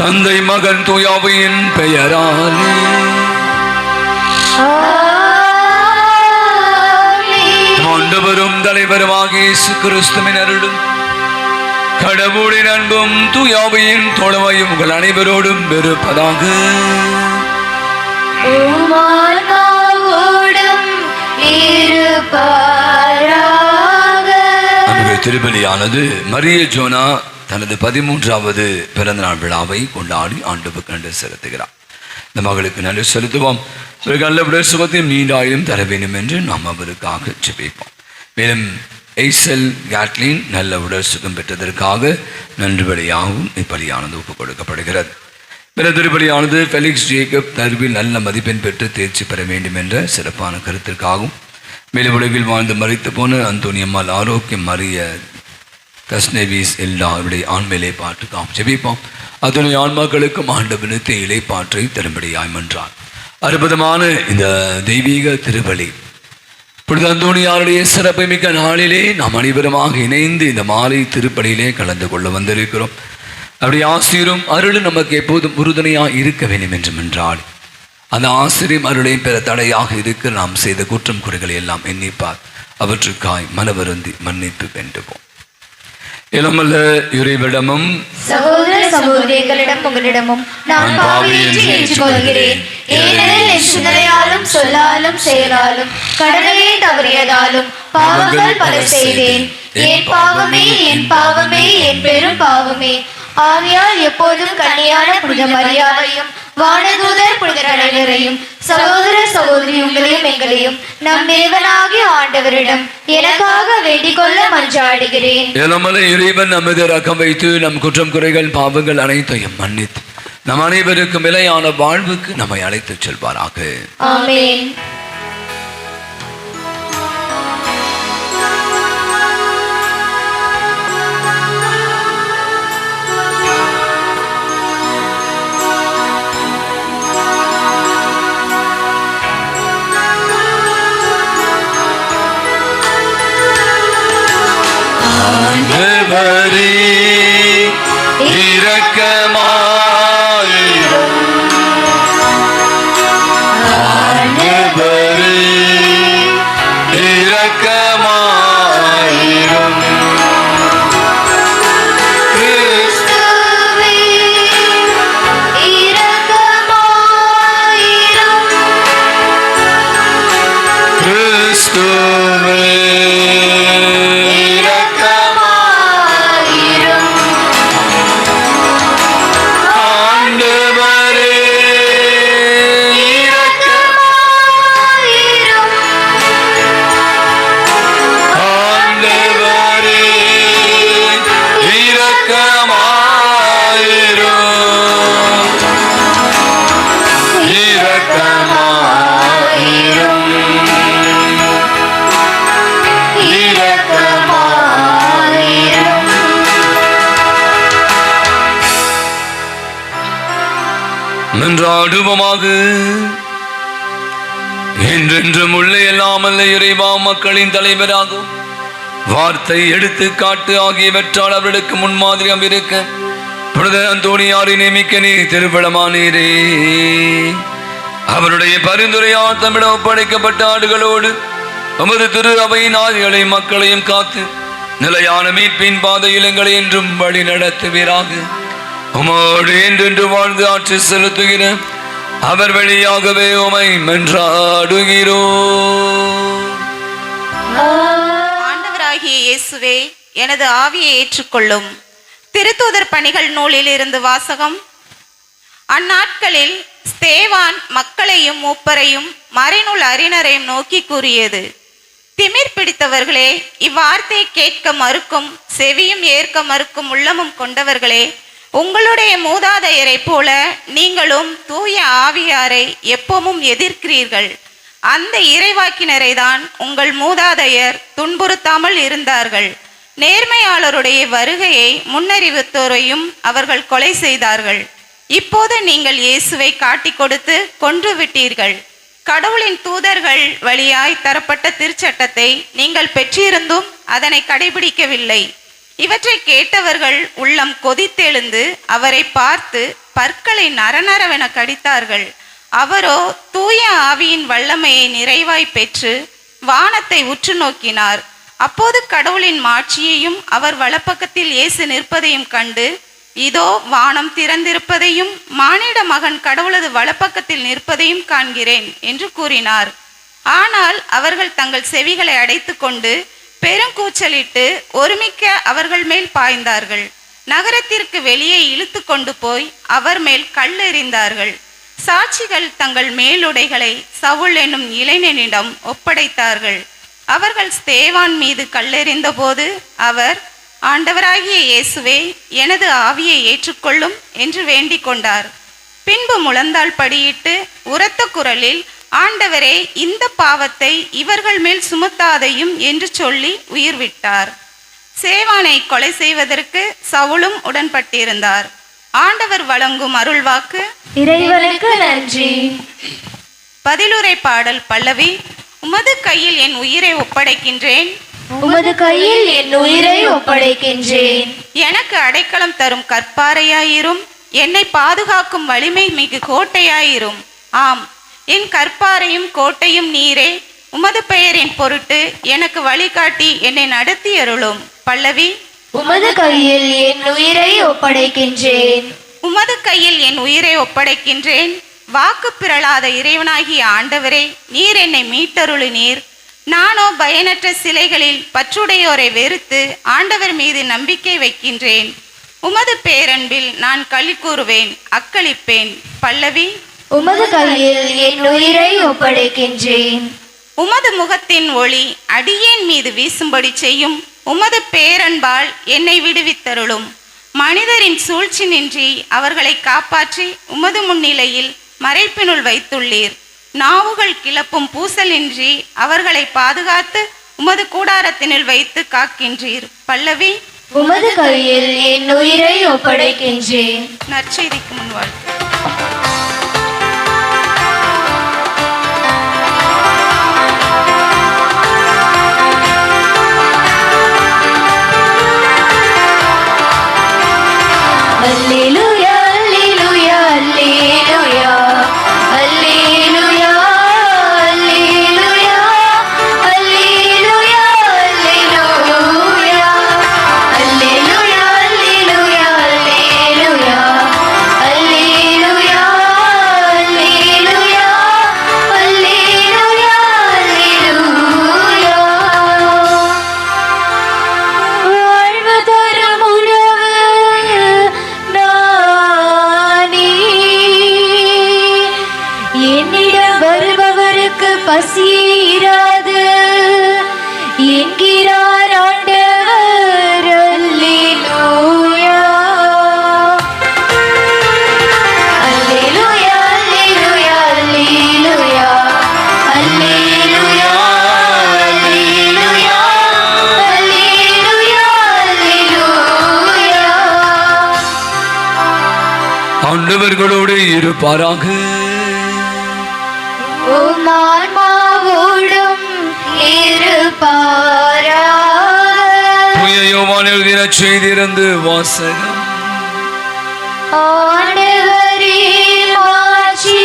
தந்தை மகன் தூயாவின் பெயராலே. ஆண்டவரும் தலைவருமாகிய இயேசு கிறிஸ்துவின் அருளும் கடவுளின் அன்பும் தூயாவின் தோழமையும் உங்கள் அனைவரோடும் இருப்பதாக. திருப்பலியானது மரிய ஜோனா தனது 13வது பிறந்த நாள் விழாவை கொண்டாடி ஆண்டவருக்கு நன்றி செலுத்துகிறார். இந்த மகளுக்கு நன்றி செலுத்துவோம். நல்ல விடசுகத்தையும் நீண்டாயும் தர வேண்டும் என்று நாம் அவருக்காக ஜெபிப்போம். மேலும் எய்சல் கேட்லின் நல்ல உடல் சுகம் பெற்றதற்காக நன்றி பலியாகவும் இப்பலியானது ஒப்புக் கொடுக்கப்படுகிறது. பிற திருப்பலியானது ஃபெலிக்ஸ் ஜேக்கப் தர்பில் நல்ல மதிப்பெண் பெற்று தேர்ச்சி பெற வேண்டும் என்ற சிறப்பான கருத்திற்காகவும், மேலும் உலகில் வாழ்ந்து மறித்து போன அந்தோனியம்மாள் ஆரோக்கியம் மரிய தஸ்னேவிஸ் எல்லாருடைய ஆண்மையிலே பாட்டுக்காகவும் ஜெபிப்போம். அத்துணை ஆன்மாக்களுக்கும் ஆண்டவனுக்கு இலைப்பாற்றை தரும்படியாய் மன்றார். அற்புதமான இந்த தெய்வீக திருப்பலி புனித அந்தோனியாருடைய சிறப்பு மிக்க நாளிலே நாம் அனைவருமாக இணைந்து இந்த மாலை திருப்பலியிலே கலந்து கொள்ள வந்திருக்கிறோம். அப்படி ஆசிரியரும் அருளும் நமக்கு எப்போதும் உறுதுணையாக இருக்க வேண்டும் என்று என்றால் அந்த ஆசிரியம் அருளையும் பெற தடையாக இருக்க நாம் செய்த குற்றம் குறைகளை எல்லாம் எண்ணிப்பார் அவற்றுக்காய் மனவருந்தி மன்னிப்பு வேண்டுவோம். இளமல்ல இறைவிடமும் சகோதர சகோதரிகளிடம் உங்களிடமும் நான் பாவியின்றி ஏற்றுக்கொள்கிறேன். ஏனெனில் என் சிந்தனையாலும் சொல்லாலும் செயலாலும் கடமையை தவறியதாலும் பாவங்கள் பல செய்தேன். என் பாவமே என் பாவமே என் பெரும் பாவமே. ஆகையால் எப்போதும் கன்னியான புனித மரியாதையும் வானதூதர் புனிதர் அனைவரையும் சகோதர சகோதரி உங்களையும் எங்களையும் நம் தேவனாகிய ஆண்டவரிடம் எனக்காக வேண்டிக் கொள்ள மன்றாடுகிறேன். இறைவன் நம் மீது இரக்கம் வைத்து நம் குற்றம் குறைகள் பாவங்கள் அனைத்தையும் மன்னித்து நம் அனைவருக்கும் நிலையான வாழ்வுக்கு நம்மை அழைத்துச் செல்வாராக. ஆமென். ஆண்டவரே இரக்கமாயிரும். ஆண்டவரே இரக்கமாயிரும். கிறிஸ்துவே இரக்கமாயிரும். கிறிஸ்துவே மன்றாடுவோமாக. என்றென்றும் உள்ள எல்லாமல்ல இறைவா மக்களின் தலைவராகும் வார்த்தை எடுத்து காட்டு ஆகியவற்றால் அவர்களுக்கு முன்மாதிரியாக இருக்க புனித அந்தோனியாரை நியமிக்க நீ திருவிழமானீரே. அவருடைய பரிந்துரையால் தம்மிடம் ஒப்படைக்கப்பட்ட ஆடுகளோடு நமது திரு அவையின் ஆதிகளை மக்களையும் காத்து நிலையான மீட்பின் பாதையில் எங்களை என்றும் வழி நடத்துவீராக. உமோடு என்றென்று வாழ்ந்து ஆட்சி செலுத்துகிற அவர் வழியாகவே உமை மன்றாடுகிறோம். ஆண்டவராகிய இயேசுவே, எனது ஆவியை ஏற்றுக்கொள்ளும். திருத்தூதர் பணிகள் நூலில் இருந்து வாசகம். அந்நாட்களில் ஸ்தேவான் மக்களையும் மூப்பரையும் மறைநூல் அறிஞரையும் நோக்கி கூறியது: திமிர் பிடித்தவர்களே, இவ்வார்த்தையை கேட்க மறுக்கும் செவியும் ஏற்க மறுக்கும் உள்ளமும் கொண்டவர்களே, உங்களுடைய மூதாதையரை போல நீங்களும் தூய ஆவியாரை எப்பவும் எதிர்க்கிறீர்கள். அந்த இறைவாக்கினரை தான் உங்கள் மூதாதையர் துன்புறுத்தாமல் இருந்தார்கள். நேர்மையாளருடைய வருகையை முன்னறிவித்தோரையும் அவர்கள் கொலை செய்தார்கள். இப்போது நீங்கள் இயேசுவை காட்டி கொடுத்து கொன்று விட்டீர்கள். கடவுளின் தூதர்கள் வழியாய் தரப்பட்ட திருச்சட்டத்தை நீங்கள் பெற்றிருந்தும் அதனை கடைபிடிக்கவில்லை. இவற்றை கேட்டவர்கள் உள்ளம் கொதித்தெழுந்து அவரை பார்த்து பற்களை நரநரவென கடித்தார்கள். அவரோ தூய ஆவியின் வல்லமையை நிறைவாய் பெற்று வானத்தை உற்று நோக்கினார். அப்போது கடவுளின் மாட்சியையும் அவர் வலப்பக்கத்தில் இயேசு நிற்பதையும் கண்டு, இதோ வானம் திறந்திருப்பதையும் மானிட மகன் கடவுளது வலப்பக்கத்தில் நிற்பதையும் காண்கிறேன் என்று கூறினார். ஆனால் அவர்கள் தங்கள் செவிகளை அடைத்து கொண்டு பெருங்கூச்சலிட்டு ஒருமிக்க அவர்கள் மேல் பாய்ந்தார்கள். நகரத்திற்கு வெளியே இழுத்து கொண்டு போய் அவர் மேல் கல்லெறிந்தார்கள். சாட்சிகள் தங்கள் மேலுடைகளை சவுல் என்னும் இளைஞனிடம் ஒப்படைத்தார்கள். அவர்கள் ஸ்தேவான் மீது கல்லெறிந்த போது அவர், ஆண்டவராகிய இயேசுவே, எனது ஆவியை ஏற்றுக்கொள்ளும் என்று வேண்டிக் கொண்டார். பின்பு முழந்தாள் படியிட்டு உரத்த குரலில், ஆண்டவரே, இந்த பாவத்தை இவர்கள் மேல் சுமத்தாதையும் என்று சொல்லி உயிர் விட்டார். சேவானை கொலை செய்வதற்கு சவுலும் உடன்பட்டிருந்தார். ஆண்டவர் வழங்கும் அருள்வாக்கு. இறைவனுக்கு நன்றி. பதிலுரை பாடல் பல்லவி. உமது கையில் என் உயிரை ஒப்படைக்கின்றேன், உமது கையில் என் உயிரை ஒப்படைக்கின்றேன். எனக்கு அடைக்கலம் தரும் கற்பாறையாயிரும், என்னை பாதுகாக்கும் வலிமை மிகு கோட்டையாயிரும். ஆம், என் கற்பாறையும் கோட்டையும் நீரே. உமது பெயரின் பொருட்டு எனக்கு வழிகாட்டி என்னை நடத்தி அருளும். பல்லவி. உமது கையில் என் உயிரை ஒப்படைக்கின்றேன், உமது கையில் என் உயிரை ஒப்படைக்கின்றேன். வாக்கு பிறளாத இறைவனாகிய ஆண்டவரே, நீர் என்னை மீட்டருளினீர். நானோ பயனற்ற சிலைகளில் பற்றுடையோரை வெறுத்து ஆண்டவர் மீது நம்பிக்கை வைக்கின்றேன். உமது பேரன்பில் நான் களி கூறுவேன், அக்களிப்பேன். பல்லவி. உமது கையில் என் உயிரை ஒப்படைக்கின்றேன். உமது முகத்தின் ஒளி அடியேன் மீது வீசும்படி செய்யும். உமது பேரன்பால் என்னை விடுவித்தருளும். மனிதரின் சூழ்ச்சி நின்றி அவர்களை காப்பாற்றி உமது முன்னிலையில் மறைப்பினுள் வைத்துள்ளீர். நாவுகள் கிளப்பும் பூசலின்றி அவர்களை பாதுகாத்து உமது கூடாரத்தினுள் வைத்து காக்கின்றீர். பல்லவி. உமது கையில் என் உயிரை ஒப்படைக்கின்றேன். நற்செய்திக்கு முன்வாழ்த்து. அல்லேலூயா, அல்லேலூயா, அல்லேலூயா, அல்லேலூயா, அல்லேலூயா, அல்லேலூயா, அல்லேலூயா, அல்லேலூயா, அல்லேலூயா, அல்லேலூயா, அல்லேலூயா, அல்லேலூயா, அல்லேலூயா, அல்லேலூயா. வாழ்வு தரும் உணவு நானே, என்னிடம் வருபவருக்கு பசியிராது என்கிறார் ஆண்டவர். அல்லேலூயா, அல்லேலூயா, அல்லேலூயா, அல்லேலூயா, அல்லேலூயா, அல்லேலூயா, அல்லேலூயா, அல்லேலூயா. ஆண்டவர்களோடு இருப்பாராக. உம் ஆன்மாவோடும் இருப்பாராக. தூய யோவான் எழுதின செய்தியிலிருந்து வாசகம். ஆண்டவரே, மாட்சி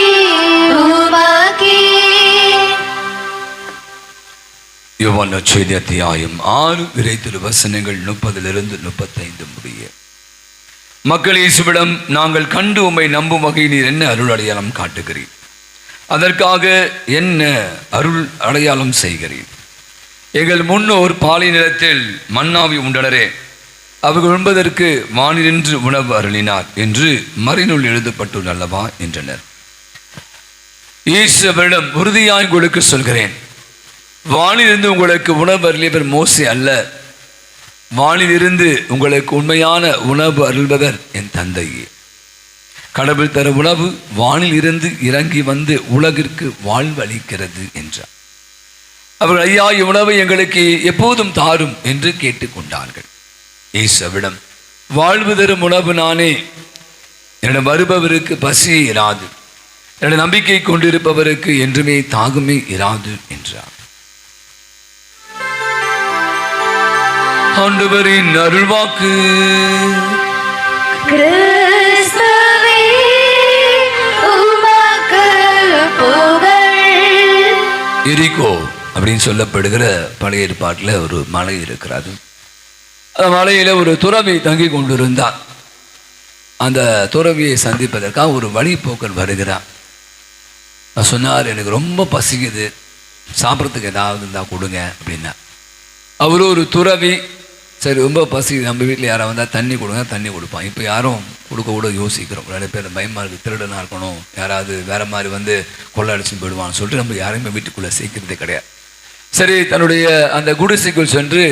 உமக்கே. யோவான் நற்செய்தி அத்தியாயம் 6 இறை திருவசனங்கள் 30 35 முடிய. மக்கள் இயேசுவிடம், நாங்கள் கண்டு உம்மை நம்பும் வகை நீர் என்ன அருள் அடையாளம் காட்டுகிறீர்? அதற்காக என்ன அருள் அடையாளம் செய்கிறீர்? எங்கள் முன்னோர் பாலை நிலத்தில் மன்னாவை உண்டனரே, அவர்கள் உண்பதற்கு வானினின்று உணவு அருளினார் என்று மறைநூல் எழுதப்பட்டுள்ள அல்லவா என்றனர். இயேசு அவரிடம், உறுதியாய் உங்களுக்கு சொல்கிறேன், வானிலிருந்து உங்களுக்கு உணவு அருளியவர் மோசே அல்ல, வானிலிருந்து உங்களுக்கு உண்மையான உணவு அருள்பவர் என் தந்தையே. கடவுள் தர உணவு வானில் இருந்து இறங்கி வந்து உலகிற்கு வாழ்வு அளிக்கிறது என்றார். அவர்கள், ஐயா, இவ்வுணவை எங்களுக்கு எப்போதும் தாரும் என்று கேட்டுக்கொண்டார்கள். இயேசு அவரிடம், வாழ்வு தரும் உணவு நானே, என்னிடம் வருபவருக்கு பசியே இராது, என்னிடம் நம்பிக்கை கொண்டிருப்பவருக்கு என்றுமே தாகமே இராது என்றார். ஆண்டவரின் அருள்வாக்கு. கிறிஸ்துவே எரிகோ அப்படின்னு சொல்லப்படுகிற பழைய ஏற்பாட்டில் ஒரு மலை இருக்கிறது. அந்த மலையில் ஒரு துறவி தங்கி கொண்டிருந்தார். அந்த துறவியை சந்திப்பதற்காக ஒரு வழிப்போக்கர் வருகிறார். சொன்னார், எனக்கு ரொம்ப பசிக்குது, சாப்பிட்றதுக்கு ஏதாவது இருந்தால் கொடுங்க அப்படின்னா. அவரும் ஒரு துறவி, சரி ரொம்ப பசிக்குது, நம்ம வீட்டில் யாராவது வந்தால் தண்ணி கொடுங்க, தண்ணி கொடுப்பான். இப்போ யாரும் கொடுக்க கூட யோசிக்கிறோம். நிறைய பேர் பயமாக இருக்குது, திருடனாக இருக்கணும், யாராவது வேறு மாதிரி வந்து கொள்ளை அடிச்சுன்னு போயிடுவான்னு சொல்லிட்டு நம்ம யாரையுமே வீட்டுக்குள்ளே சேர்க்கிறதே கிடையாது. சரி, தன்னுடைய அந்த குடிசைக்குள் சென்று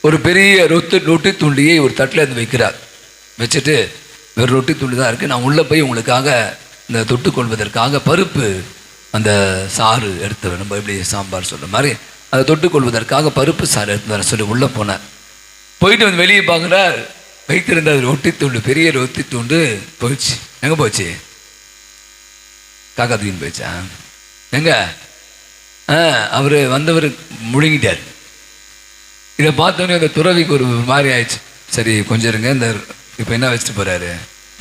ஒரு பெரிய ரொட்டி துண்டியை ஒரு தட்டில் இருந்து வைக்கிறார். வச்சுட்டு, வேறு ரொட்டி துண்டு தான் இருக்குது, நான் உள்ளே போய் உங்களுக்காக இந்த தொட்டு கொள்வதற்காக பருப்பு அந்த சாறு எடுத்து, நம்ம எப்படி சாம்பார் சொல்கிற மாதிரி அதை தொட்டு கொள்வதற்காக பருப்பு சாறு எடுத்து வர சொல்லி உள்ளே போனார். போயிட்டு வந்து வெளியே பார்க்குறார், வைத்திருந்த ரொட்டி துண்டு, பெரிய ரொட்டி துண்டு போயிடுச்சு. எங்கே போச்சு? காக்கா தூக்கின்னு போயிடுச்சா? எங்க? அவர் வந்தவர் முழுங்கிட்டார். இதை பார்த்தோன்னே அந்த துறவிக்கு ஒரு மாதிரி ஆயிடுச்சு. சரி கொஞ்சம் இருங்க, இந்த இப்போ என்ன வச்சுட்டு போகிறாரு,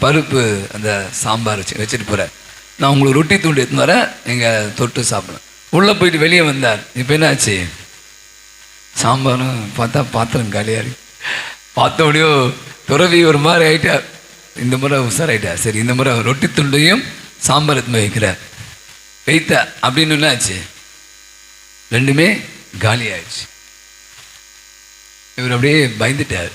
பருப்பு அந்த சாம்பார் வச்சுட்டு போகிறார். நான் உங்களுக்கு ரொட்டி தூண்டு எடுத்துன்னு வரேன், நீங்கள் தொட்டு சாப்பிடணும். உள்ளே போயிட்டு வெளியே வந்தார். இப்போ என்ன ஆச்சு? சாம்பாரும் பார்த்தா பாத்திரம் காலியாக இருக்கு. பார்த்தோடனே துறவி ஒரு மாதிரி ஆகிட்டார். இந்த முறை உஷாராயிட்டார். சரி, இந்த முறை ரொட்டி துண்டையும் சாம்பார் எடுத்துன்னு வைக்கிறார். வைத்த அப்படின்னு என்ன ஆச்சு? ரெண்டுமே காலி ஆயிடுச்சு. இவர் அப்படியே பயந்துட்டார்.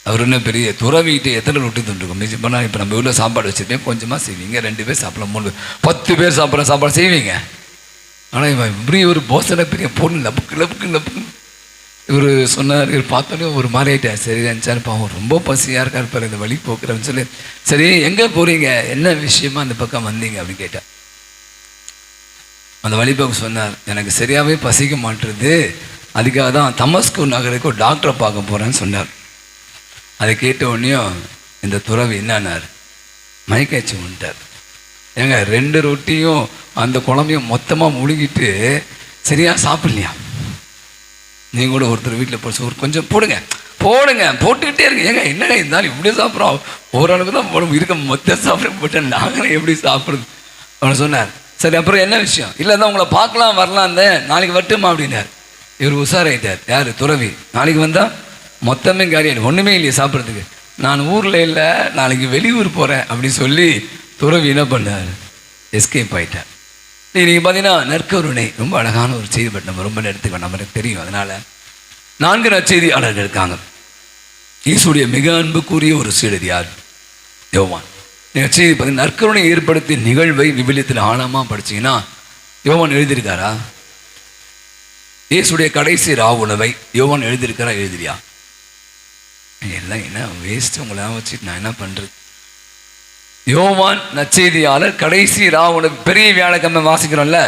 அவர் என்ன பெரிய துறவிட்டு எத்தனை ரொட்டி துண்டுருக்கும் மிச்சம் பண்ணால், இப்போ நம்ம ஊரில் சாப்பாடு வச்சுருப்பேன், கொஞ்சமாக செய்வீங்க, 2 பேர் சாப்பிடலாம், 3 பேர் 10 பேர் சாப்பிட்ற சாப்பாடு செய்வீங்க. ஆனால் இவன் இப்படி ஒரு போசனை பெரிய பொண்ணு லப்புக்கு லப்புக்கு லப்புக்கு. இவர் சொன்னார். இவர் பார்த்தோன்னே ஒரு மாதிரி ஆகிட்டார். சரி நினச்சாரு, பாவம் ரொம்ப பசியாக இருக்கா இருப்பார் இந்த வழி போக்குறன்னு சொல்லி, சரி எங்கே போகிறீங்க, என்ன விஷயமா அந்த பக்கம் வந்தீங்க அப்படின்னு கேட்டார். அந்த வழிபோக்கு சொன்னார், எனக்கு சரியாகவே பசிக்க மாட்டுறது, அதுக்காக தான் தமஸ்கு நகருக்கு ஒரு டாக்டரை பார்க்க போகிறேன்னு சொன்னார். அதை கேட்ட உடனேயும் இந்த துறவி என்னானார், மயக்காய்ச்சி வந்துட்டார். ஏங்க 2 ரொட்டியும் அந்த குழம்பையும் மொத்தமாக முழுகிட்டு சரியாக சாப்பிட்லையா? நீங்கள் கூட ஒருத்தர் வீட்டில் போய் ஒரு கொஞ்சம் போடுங்க போடுங்க போட்டுக்கிட்டே இருக்கு. ஏங்க என்னங்க இருந்தாலும் இப்படி சாப்பிட்றோம், ஓரளவுக்கு தான் போடும், இருக்க மொத்த சாப்பிட போட்டேன், நாங்களே எப்படி சாப்பிடுறது அவனை சொன்னார். சரி அப்புறம் என்ன விஷயம்? இல்லை தான் உங்களை பார்க்கலாம் வரலாம், அந்த நாளைக்கு வரட்டுமா அப்படின்னார். இவர் உஷாராயிட்டார். யார்? துறவி. நாளைக்கு வந்தால் மொத்தமே காரியம், ஒன்றுமே இல்லையே சாப்பிட்றதுக்கு, நான் ஊரில் இல்லை, நாளைக்கு வெளியூர் போகிறேன் அப்படின்னு சொல்லி துறவி என்ன பண்ணார்? எஸ்கேப் ஆகிட்டார். நீங்கள் பார்த்தீங்கன்னா நற்கருணை ரொம்ப அழகான ஒரு செய்தி, பட் நம்ம ரொம்ப நேரத்துக்கு நம்மளுக்கு தெரியும். அதனால் 4 நற்செய்தியாளர்கள் இருக்காங்க. இயேசுடைய மிக அன்புக்குரிய ஒரு சீடர் யார்? யோவான். நீங்கள் செய்தி பார்த்தீங்கன்னா நற்கருணை ஏற்படுத்திய நிகழ்வை விவிலியத்தில் ஆழமாக படிச்சிங்கன்னா யோவான் எழுதியிருக்காரா? இயேசுடைய கடைசி உணவை யோவான் எழுதியிருக்காரா? எழுதிரியா? எல்லாம் என்ன வேஸ்ட், உங்களாம் வச்சுட்டு நான் என்ன பண்ணுறது? யோவான் நற்செய்தியாளர் கடைசி உணவு, பெரிய வியாழக்கிழமை வாசிக்கிறோம்ல,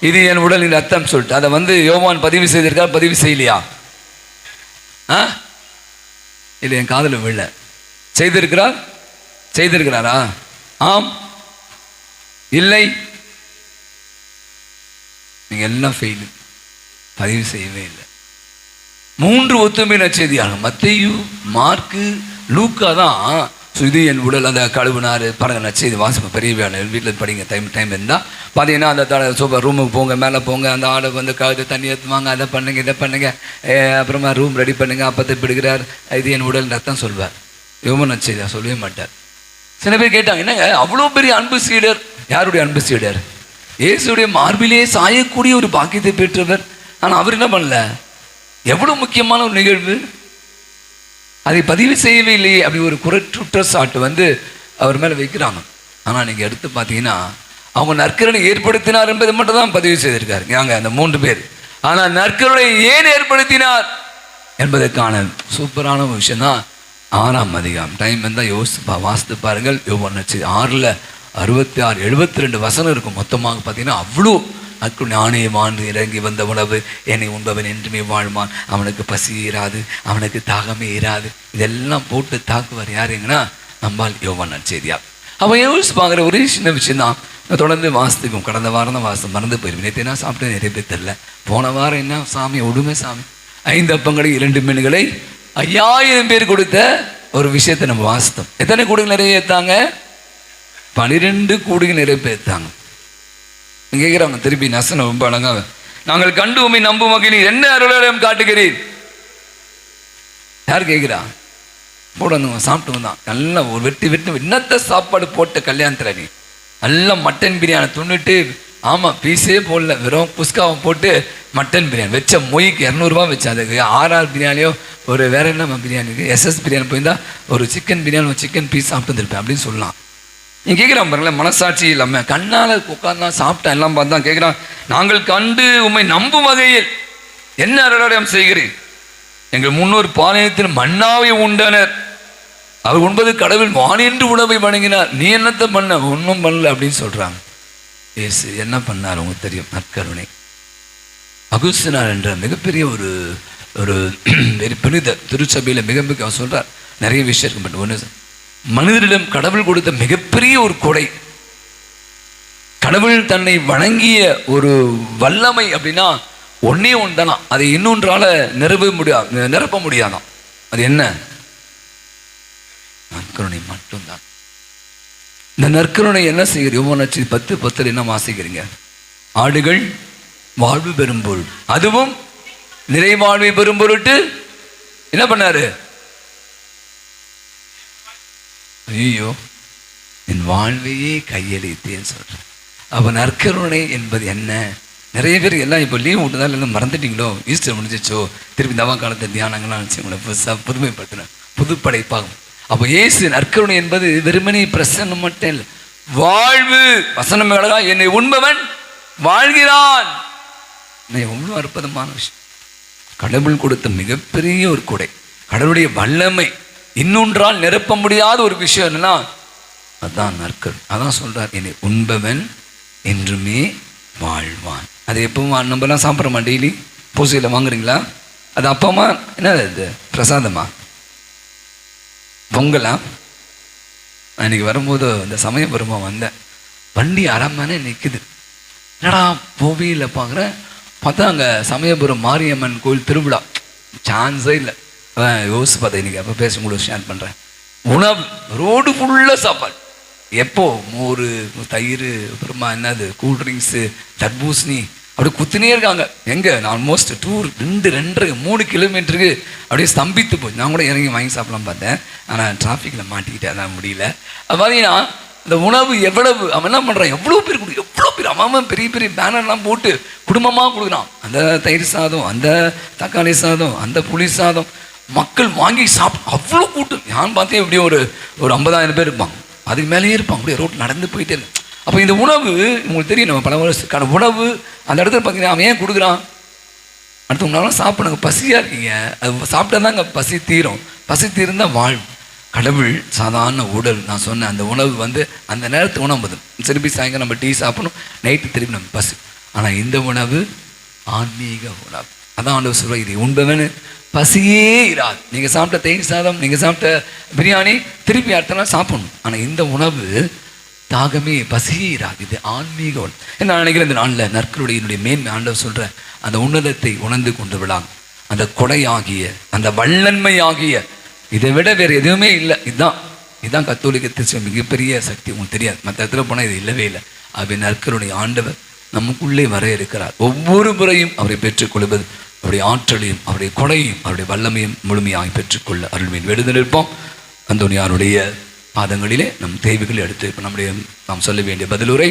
இது என் உடலின் ரத்தம் சொல்லிட்டு அதை வந்து யோவான் பதிவு செய்திருக்கார், பதிவு செய்யலையா? இல்லை, என் காதில் விழ செய்திருக்கிறாரா? ஆம், இல்லை, நீங்க எல்லாம் ஃபெயிலு, பதிவு செய்யவே இல்லை. 3 ஒத்துமை நற்செய்தியாளர் மத்தேயு, மார்க்கு, லூக்கா தான் இது என் உடல் அந்த கழுவுனாரு. பாருங்கள், நற்செய்தி வாசிப்போம், பெரிய வேலை வீட்டில் படிங்க, டைம் இருந்தால் பார்த்தீங்கன்னா அந்த சூப்பர் ரூமுக்கு போங்க, மேலே போங்க, அந்த ஆளை வந்து கழுத்து தண்ணி ஏற்றுவாங்க, அதை பண்ணுங்க இதை பண்ணுங்க, அப்புறமா ரூம் ரெடி பண்ணுங்க, அப்பத்தை பிடிக்கிறார், இது என் உடல் ரத்தம் சொல்வார். யோவான் நற்செய்தியா சொல்லவே மாட்டார். சில பேர் கேட்டாங்க, என்னங்க அவ்வளோ பெரிய அன்பு சீடர்? யாருடைய அன்பு சீடர்? இயேசுடைய மார்பிலே சாயக்கூடிய ஒரு பாக்கியத்தை பெற்றவர். ஆனால் அவர் என்ன பண்ணல? எவ்வளோ முக்கியமான ஒரு நிகழ்வு, அதை பதிவு செய்யவே இல்லையே அப்படி ஒரு குற்றச்சாட்டு வந்து அவர் மேலே வைக்கிறாங்க. ஆனால் நீங்கள் எடுத்து பார்த்தீங்கன்னா அவங்க நற்கருணை ஏற்படுத்தினார் என்பதை மட்டும் தான் பதிவு செய்திருக்காரு நாங்கள் அந்த 3 பேர். ஆனால் நற்கருணை ஏன் ஏற்படுத்தினார் என்பதற்கான சூப்பரான ஒரு விஷயம் தான் 6ஆம் அதிகாரம். டைம் இருந்தால் வாசித்து பாருங்கள். யோவான் நற்செய்தி 6ல் 66 72 வசனம் இருக்கும். மொத்தமாக பார்த்தீங்கன்னா அவ்வளோ அதுக்கு நானே வாழ்ந்து இறங்கி வந்த உணவு, என்னை உண்பவன் என்றுமே வாழ்வான், அவனுக்கு பசி இராது, அவனுக்கு தாகமே இராது, இதெல்லாம் போட்டு தாக்குவார் யாருங்கன்னா நம்மால் யோவான் நற்செய்தியார். அவன் யோசிச்சு பார்க்குற ஒரே சின்ன விஷயம் தான். தொடர்ந்து வாசத்துக்கும் கடந்த வாரம் தான் வாசம் மறந்து போயிருவேன். நேற்று என்ன சாப்பிட்டு நிறைய பேர் தெரில. போன வாரம் என்ன சாமி ஒடுமை சாமி 5 அப்பங்களை 2 மீன்களை 5000 பேர் கொடுத்த ஒரு விஷயத்தை நம்ம வாசித்தோம். எத்தனை கூடுகள் நிறைவேற்றாங்க? 12 கூடுகள் நிறைவேற்றாங்க. கேட்குறாங்க திருப்பி நசனம் ரொம்ப அழகாக நாங்கள் கண்டு உம்மை நம்பும் வகையில் என்ன அருளாலயம் காட்டுகிறீர்? யார் கேட்கிறா? போட வந்து சாப்பிட்டு வந்தான். நல்லா ஒரு வெட்டு என்னத்த சாப்பாடு போட்ட கல்யாணத்துல நீ நல்லா மட்டன் பிரியாணி துண்ணுட்டு, ஆமா பீஸே போடல, வெறும் குஸ்காவை போட்டு மட்டன் பிரியாணி வச்ச மொய்க்கு 200 வச்சேன். அதுக்கு ஆர்ஆர் பிரியாணியோ ஒரு வேற என்ன பிரியாணிக்கு எஸ்எஸ் பிரியாணி போயிருந்தா ஒரு சிக்கன் பிரியாணி சிக்கன் பீஸ் சாப்பிட்டு வந்துருப்பேன் அப்படின்னு சொல்லலாம். நீ கேட்குறான் பாருங்களேன், மனசாட்சி இல்லாமல் கண்ணால் உட்காந்தான் சாப்பிட்டா எல்லாம் பார்த்தா கேட்குறான், நாங்கள் கண்டு உம்மை நம்பும் வகையில் என்ன அருளாலயம் செய்கிறேன்? எங்கள் முன்னோர் பாளையத்தில் மன்னாவை உண்டனர், அவர் உண்பது கடவுள் வானின்று உணவை வணங்கினார், நீ என்னத்தை பண்ண? ஒன்றும் பண்ணல அப்படின்னு சொல்றாங்க. ஏசு என்ன பண்ணார் உங்களுக்கு தெரியும்? நற்கருணை. அகுஸ்தினார் என்ற மிகப்பெரிய ஒரு ஒரு புனித திருச்சபையில் மிக அவர் சொல்றார், நிறைய விஷயம் இருக்கு. பட் ஒன்று, மனிதரிடம் கடவுள் கொடுத்த மிகப்பெரிய ஒரு கொடை, கடவுள் தன்னை வணங்கிய ஒரு வல்லமை அப்படின்னா ஒன்னே ஒன்று தானா, அதை இன்னொன்றால நிரப்ப முடியாதான். அது என்ன? நற்கருணை மட்டும்தான். இந்த நற்கருணை என்ன செய்கிறீங்க? யோவான் 10:10 என்ன வாசிக்கிறீங்க? ஆடுகள் வாழ்வு பெறும் பொருள், அதுவும் நிறைவாழ்வை பெறும் பொருட்டு என்ன பண்ணாரு? ஐயோ என் வாழ்வையே கையளித்தேன்னு சொல்றேன். அப்ப நற்கருணை என்பது என்ன? நிறைய பேர் எல்லாம் இப்போ லீவ் விட்டுதான் எல்லாம் மறந்துட்டீங்களோ, ஈஸ்டர் முடிஞ்சிச்சோ, திருப்பி தவா காலத்தை தியானங்கள்லாம் நினச்சி உங்களை புதுமைப்படுத்தினேன், புதுப்படைப்பாகும். அப்போ இயேசு நற்கருணை என்பது வெறுமனே பிரசன்னம் மட்டும் இல்லை, வாழ்வு. வசனம் அழகா, என்னை உண்பவன் வாழ்கிறான். எவ்வளோ அற்புதமான விஷயம். கடவுள் கொடுத்த மிகப்பெரிய ஒரு கொடை, கடவுளுடைய வல்லமை, இன்னொன்றால் நிரப்ப முடியாத ஒரு விஷயம் என்னன்னா அதான் நற்கருணை. அதான் சொல்றார், என்னை உண்பவன் என்றுமே வாழ்வான். அது எப்பவும் நம்மலாம் சாப்பிட்றோமா? டெய்லி பூசையில் வாங்குறீங்களா? அது அப்பமா என்ன இது பிரசாதமா? பொங்கலா? அன்னைக்கு வரும்போது இந்த சமயம் வருமா வந்தேன், வண்டி அரண்மனை நிற்குது. என்னடா கோவிலில் பார்க்குறேன், பார்த்தா அங்கே சமயபுரம் மாரியம்மன் கோவில் திருவிழா. சான்ஸே இல்லை. யோசிச்சு பார்த்தேன், இன்னைக்கு அப்போ பேசும்போது ஷேர் பண்ணுறேன். உணவு ரோடு ஃபுல்லாக சாப்பாடு. எப்போ மோர், தயிர், அப்புறமா என்னது கூல்ட்ரிங்க்ஸு, தர்பூசணி அப்படி குத்தினே இருக்காங்க. எங்கே ஆல்மோஸ்ட் 2.5-3 கிலோமீட்டருக்கு அப்படியே ஸ்தம்பித்து போச்சு. நான் கூட இறங்கி வாங்கி சாப்பிடலாம் பார்த்தேன், ஆனால் டிராஃபிக்கில் மாட்டிக்கிட்டேன், அதான் முடியல. அது பார்த்தீங்கன்னா இந்த உணவு எவ்வளவு அவன் என்ன பண்ணுறான், எவ்வளோ பேர் எவ்வளோ பேர் அவன் பெரிய பெரிய பேனர்லாம் போட்டு குடும்பமாக கொடுக்குறான். அந்த தயிர் சாதம், அந்த தக்காளி சாதம், அந்த புளி சாதம், மக்கள் வாங்கி அவ்வளோ கூட்டம். நான் பார்த்தேன் எப்படியும் ஒரு 50,000 பேர் இருப்பாங்க, அதுக்கு மேலேயே இருப்பாங்க, அப்படியே ரோட் நடந்து போயிட்டே இருக்கு. அப்போ இந்த உணவு உங்களுக்கு தெரியும், நம்ம பல வருஷத்துக்கான உணவு அந்த இடத்துல பார்த்தீங்கன்னா அவன் ஏன் கொடுக்குறான்? அடுத்தவங்களால சாப்பிடுங்க, பசியாக இருக்கீங்க, அது சாப்பிட்டா தான் அங்கே பசி தீரும், பசி தீர்ந்தால் வாழ்வு. கடவுள் சாதாரண உடல், நான் சொன்னேன் அந்த உணவு அந்த நேரத்துக்கு உணவு பதில், திருப்பி சாயங்காலம் நம்ம டீ சாப்பிடணும், நைட்டு திருப்பி நம்ம பசி. ஆனால் இந்த உணவு ஆன்மீக உணவு. அதான் ஆண்டவர் சொல்லுவார், இது உண்பவனு பசியே இராது. நீங்கள் சாப்பிட்ட தயிர் சாதம், நீங்கள் சாப்பிட்ட பிரியாணி திருப்பி அடுத்த நாள் சாப்பிடணும். ஆனால் இந்த உணவு தாகமே பசியே இராது. இது ஆன்மீக உணவு. நான் நினைக்கிறேன் இந்த நாளில் நற்கருடைய என்னுடைய மேன்மை ஆண்டவர் சொல்கிற அந்த உன்னதத்தை உணர்ந்து கொண்டு விடாங்க. அந்த கொடையாகிய அந்த வல்லன்மையாகிய இதை விட வேறு எதுவுமே இல்லை. இதுதான் கத்தோலிக்க திருச்சபை மிகப்பெரிய சக்தி. உங்களுக்கு தெரியாது, மற்ற இடத்துல போனால் இது இல்லவே இல்லை. அவை நற்கருடைய ஆண்டவர் நமக்குள்ளே வர இருக்கிறார். ஒவ்வொரு முறையும் அவரை பெற்றுக்கொள்வது, அவருடைய ஆற்றலையும் அவருடைய கொடையும் அவருடைய வல்லமையும் முழுமையாக பெற்றுக்கொள்ள அருள்மீன் விடுதல் இருப்போம். அந்தோனியாருடைய பாதங்களிலே நம் தேவைகளை எடுத்து இப்போ நாம் சொல்ல வேண்டிய பதிலுரை.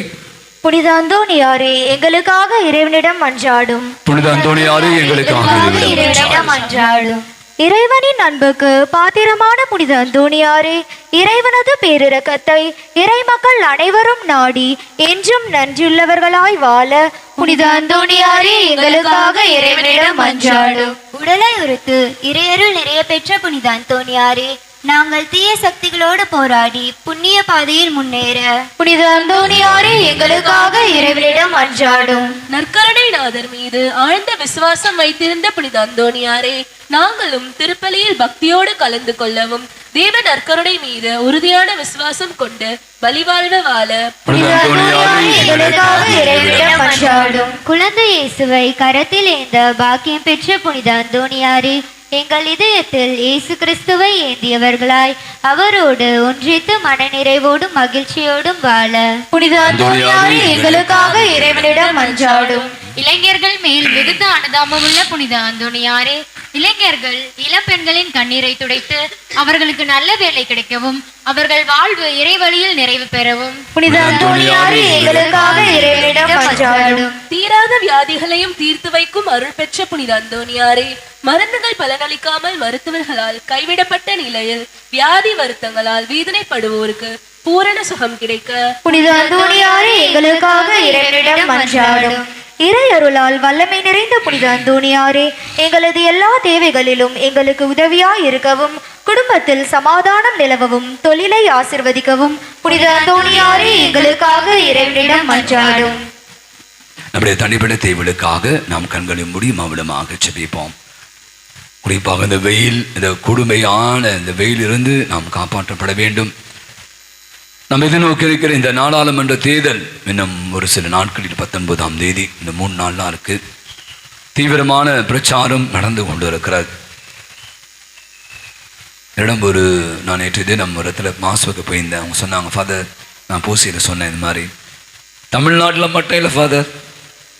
புனித அந்தோனியாரே எங்களுக்காக இறைவனிடம் மன்றாடும். புனித அந்தோனியாரே எங்களுக்காக இறைவனிடம் மன்றாடும். இறைவனின் அன்புக்கு பாத்திரமான புனித அந்தோனியாரே, இறைவனது பேரிரக்கத்தை இறைமக்கள் அனைவரும் நாடி என்றும் நன்றியுள்ளவர்களாய் வாழ புனித அந்தோனியாரே எங்களுக்காக இறைவனிடம் மன்றாடும். உடலை உறுத்து இறையருள் நிறைய பெற்ற புனித அந்தோனியாரே, நாங்கள் தீய சக்திகளோடு போராடி புண்ணிய பாதையில் முன்னேற புனித அந்தோனியாரே எங்களுக்காக இறைவனிடம் மன்றாடும். நற்கருணை நாதர் மீது ஆழ்ந்த விசுவாசம் வைத்திருந்த புனித அந்தோனியாரே, நாங்களும் திருப்பலியில் பக்தியோடு கலந்து கொள்ளவும் தேவ நற்கருணை மீது உறுதியான விசுவாசம் கொண்டு பலிவாழ்வு வாழ புனித அந்தோனியாரே எங்களுக்காக இறைவனிடம் மன்றாடும். குழந்தை இயேசுவை கரத்தில் ஏந்த பாக்கியம் பெற்ற புனித அந்தோனியாரே, எங்கள் இதயத்தில் இயேசு கிறிஸ்துவை ஏந்தியவர்களாய் அவரோடு ஒன்றித்து மனநிறைவோடும் மகிழ்ச்சியோடும் வாழ புனித அந்தோனியாரே எங்களுக்காக இறைவனிடம் மன்றாடும். இளைஞர்கள் மேல் மிகுந்த அனுதாபமுள்ள புனித அந்தோணியாரே, இளைஞர்கள் இளம்பெண்களின் கண்ணீரை துடைத்து அவர்களுக்கு நல்ல வேலை கிடைக்கவும் அவர்கள் வாழ்வு இறைவழியில் நிறைவு பெறவும் புனித அந்தோணியாரே, எங்களுக்காக இறைவனிடம் மன்றாடும். தீராத வியாதிகளையும் தீர்த்து வைக்கும் அருள் பெற்ற புனித அந்தோணியாரே, மருந்துகள் பலனளிக்காமல் மருத்துவர்களால் கைவிடப்பட்ட நிலையில் வியாதி வருத்தங்களால் வேதனைப்படுவோருக்கு பூரண சுகம் கிடைக்க புனித அந்தோணியாரே, எங்களுக்காக இறைவனிடம் மன்றாடும். இறை அருளால் வல்லமை நிறைந்த புனித அந்தோணியாரே, எங்களது எல்லா தேவைகளிலும் எங்களுக்கு உதவியாய் இருக்கவும், குடும்பத்தில் சமாதானம் நிலவவும், தொழிலை ஆசிர்வதிக்கவும் புனித அந்தோணியாரே, எங்களுக்காக இறைவனிடம் மன்றாடும். நம்முடைய தனிப்பட்ட தேவைகளுக்காக நாம் கண்களின் முடியும் அவிடமாக செபிப்போம். குறிப்பாக இந்த வெயில், இந்த கொடுமையான இந்த வெயிலிருந்து நாம் காப்பாற்றப்பட வேண்டும். நாம் எதிர்நோக்கி இருக்கிற இந்த நாடாளுமன்ற தேர்தல் இன்னும் ஒரு சில நாட்களில் 19ஆம் தேதி, இந்த 3 நாள்லாம் இருக்கு. தீவிரமான பிரச்சாரம் நடந்து கொண்டு இருக்கிறது. இடம் நான் நேற்று தினம் ஒரு இடத்துல மாசுக்கு போயிருந்தேன். அவங்க சொன்னாங்க, ஃபாதர், நான் பூசியில் சொன்னேன், இந்த மாதிரி தமிழ்நாட்டில் மட்டும் இல்லை ஃபாதர்,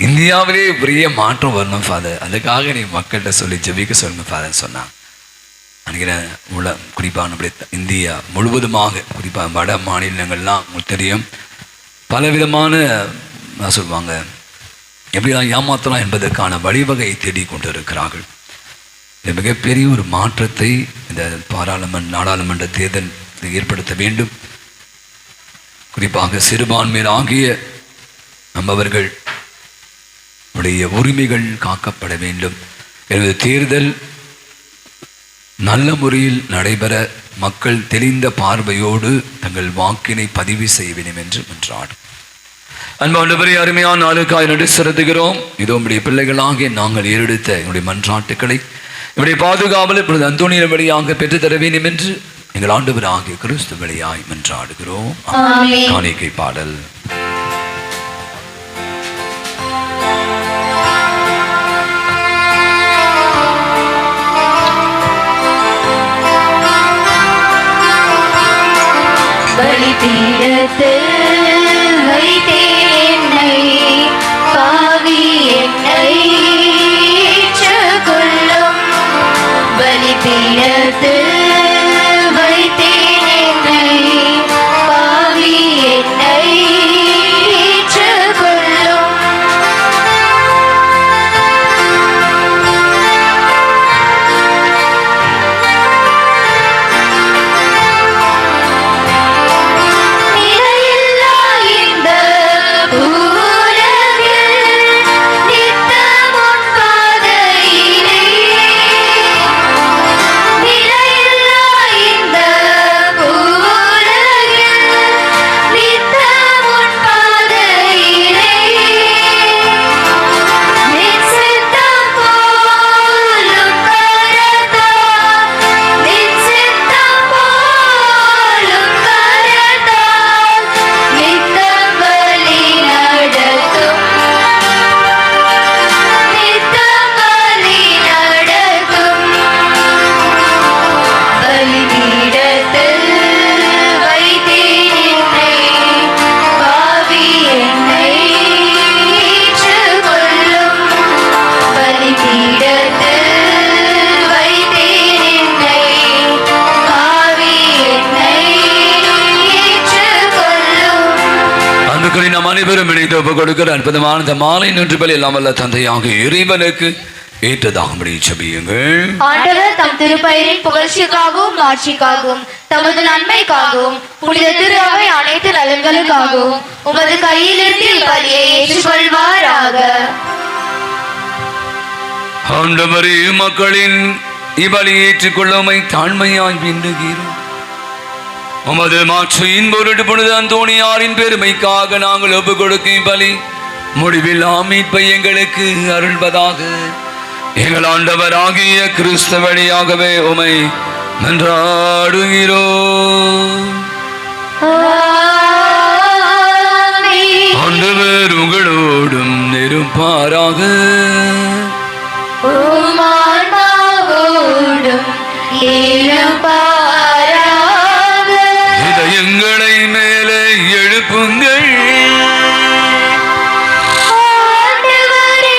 இந்தியாவிலே பெரிய மாற்றம் வரணும் ஃபாதர், அதுக்காக நீ மக்கள்கிட்ட சொல்லி ஜெபிக்க சொல்லுங்க ஃபாதர்ன்னு சொன்னாங்க. நினைக்கிறேன் குறிப்பாக நம்முடைய இந்தியா முழுவதுமாக, குறிப்பாக வட மாநிலங்கள்லாம் உங்களுக்கு தெரியும், பலவிதமான சொல்லுவாங்க எப்படிலாம் ஏமாற்றலாம் என்பதற்கான வழிவகையை தேடி கொண்டு இருக்கிறார்கள். இது மிகப்பெரிய ஒரு மாற்றத்தை இந்த நாடாளுமன்ற தேர்தல் ஏற்படுத்த வேண்டும். குறிப்பாக சிறுபான்மையர் ஆகிய நம்மவர்கள் உடைய உரிமைகள் காக்கப்பட வேண்டும். எனவே தேர்தல் நல்ல முறையில் நடைபெற மக்கள் தெளிந்த பார்வையோடு தங்கள் வாக்கினை பதிவு செய்ய வேண்டும் என்று மன்றாடும். அன்பாண்டவரே, அருமையான நாளுக்காய் நன்றி செலுத்துகிறோம். இதோ உடைய பிள்ளைகளாகிய நாங்கள் ஏறெடுத்த என்னுடைய மன்றாட்டுக்களை என்னுடைய பாதுகாவல் இப்பொழுது அந்தோணியர் வழியாக பெற்றுத்தர வேண்டும் என்று எங்கள் ஆண்டவர் ஆகிய கிறிஸ்து வழியாய் மன்றாடுகிறோம். காணிக்கை பாடல். பலிபீடத்தில் வைத்தேன் என்னை, பாவி என்னை ஏற்றுக்கொள்ளும். பலிபீடத்தில் வைத்தேன் என்னை, பாவி என்னை ஏற்றுக்கொள்ளும். நாம் அனைவரும் இணைந்து ஒப்புக் கொடுக்கிற அற்புதமான இந்த மாலை நின்று பலி எல்லாம் வல்ல தந்தையாக இறைவனுக்கு ஏற்றதாகும்படி ஜெபியுங்கள். ஆண்டவர் தம் திருப்பெயரின் புகழ்ச்சிக்காகவும் மாட்சிக்காகவும் தமது நன்மைக்காகவும் புனித திரு அவை அனைத்து நலன்களுக்காகவும் உமது கையிலிருந்து பலியை ஏற்றுக்கொள்வாராக. ஆண்டவரே, மக்களின் இபலி ஏற்றுக்கொள்ளமை தாழ்மையாய் வேண்டுகிறோம். உமது மாட்சியின் பொருட்டு புனித அந்தோணியாரின் பெருமைக்காக நாங்கள் ஒப்புக் கொடுக்கும் பலி முடிவில்லா மீட்பை எங்களுக்கு அருள்வதாக. எங்கள் ஆண்டவராகிய கிறிஸ்து வழியாகவே உமை மன்றாடுகிறோம். ஆண்டவர் உங்களோடும் இருப்பாராக. இதயங்களை மேலே எழுப்புங்கள். ஆண்டவரே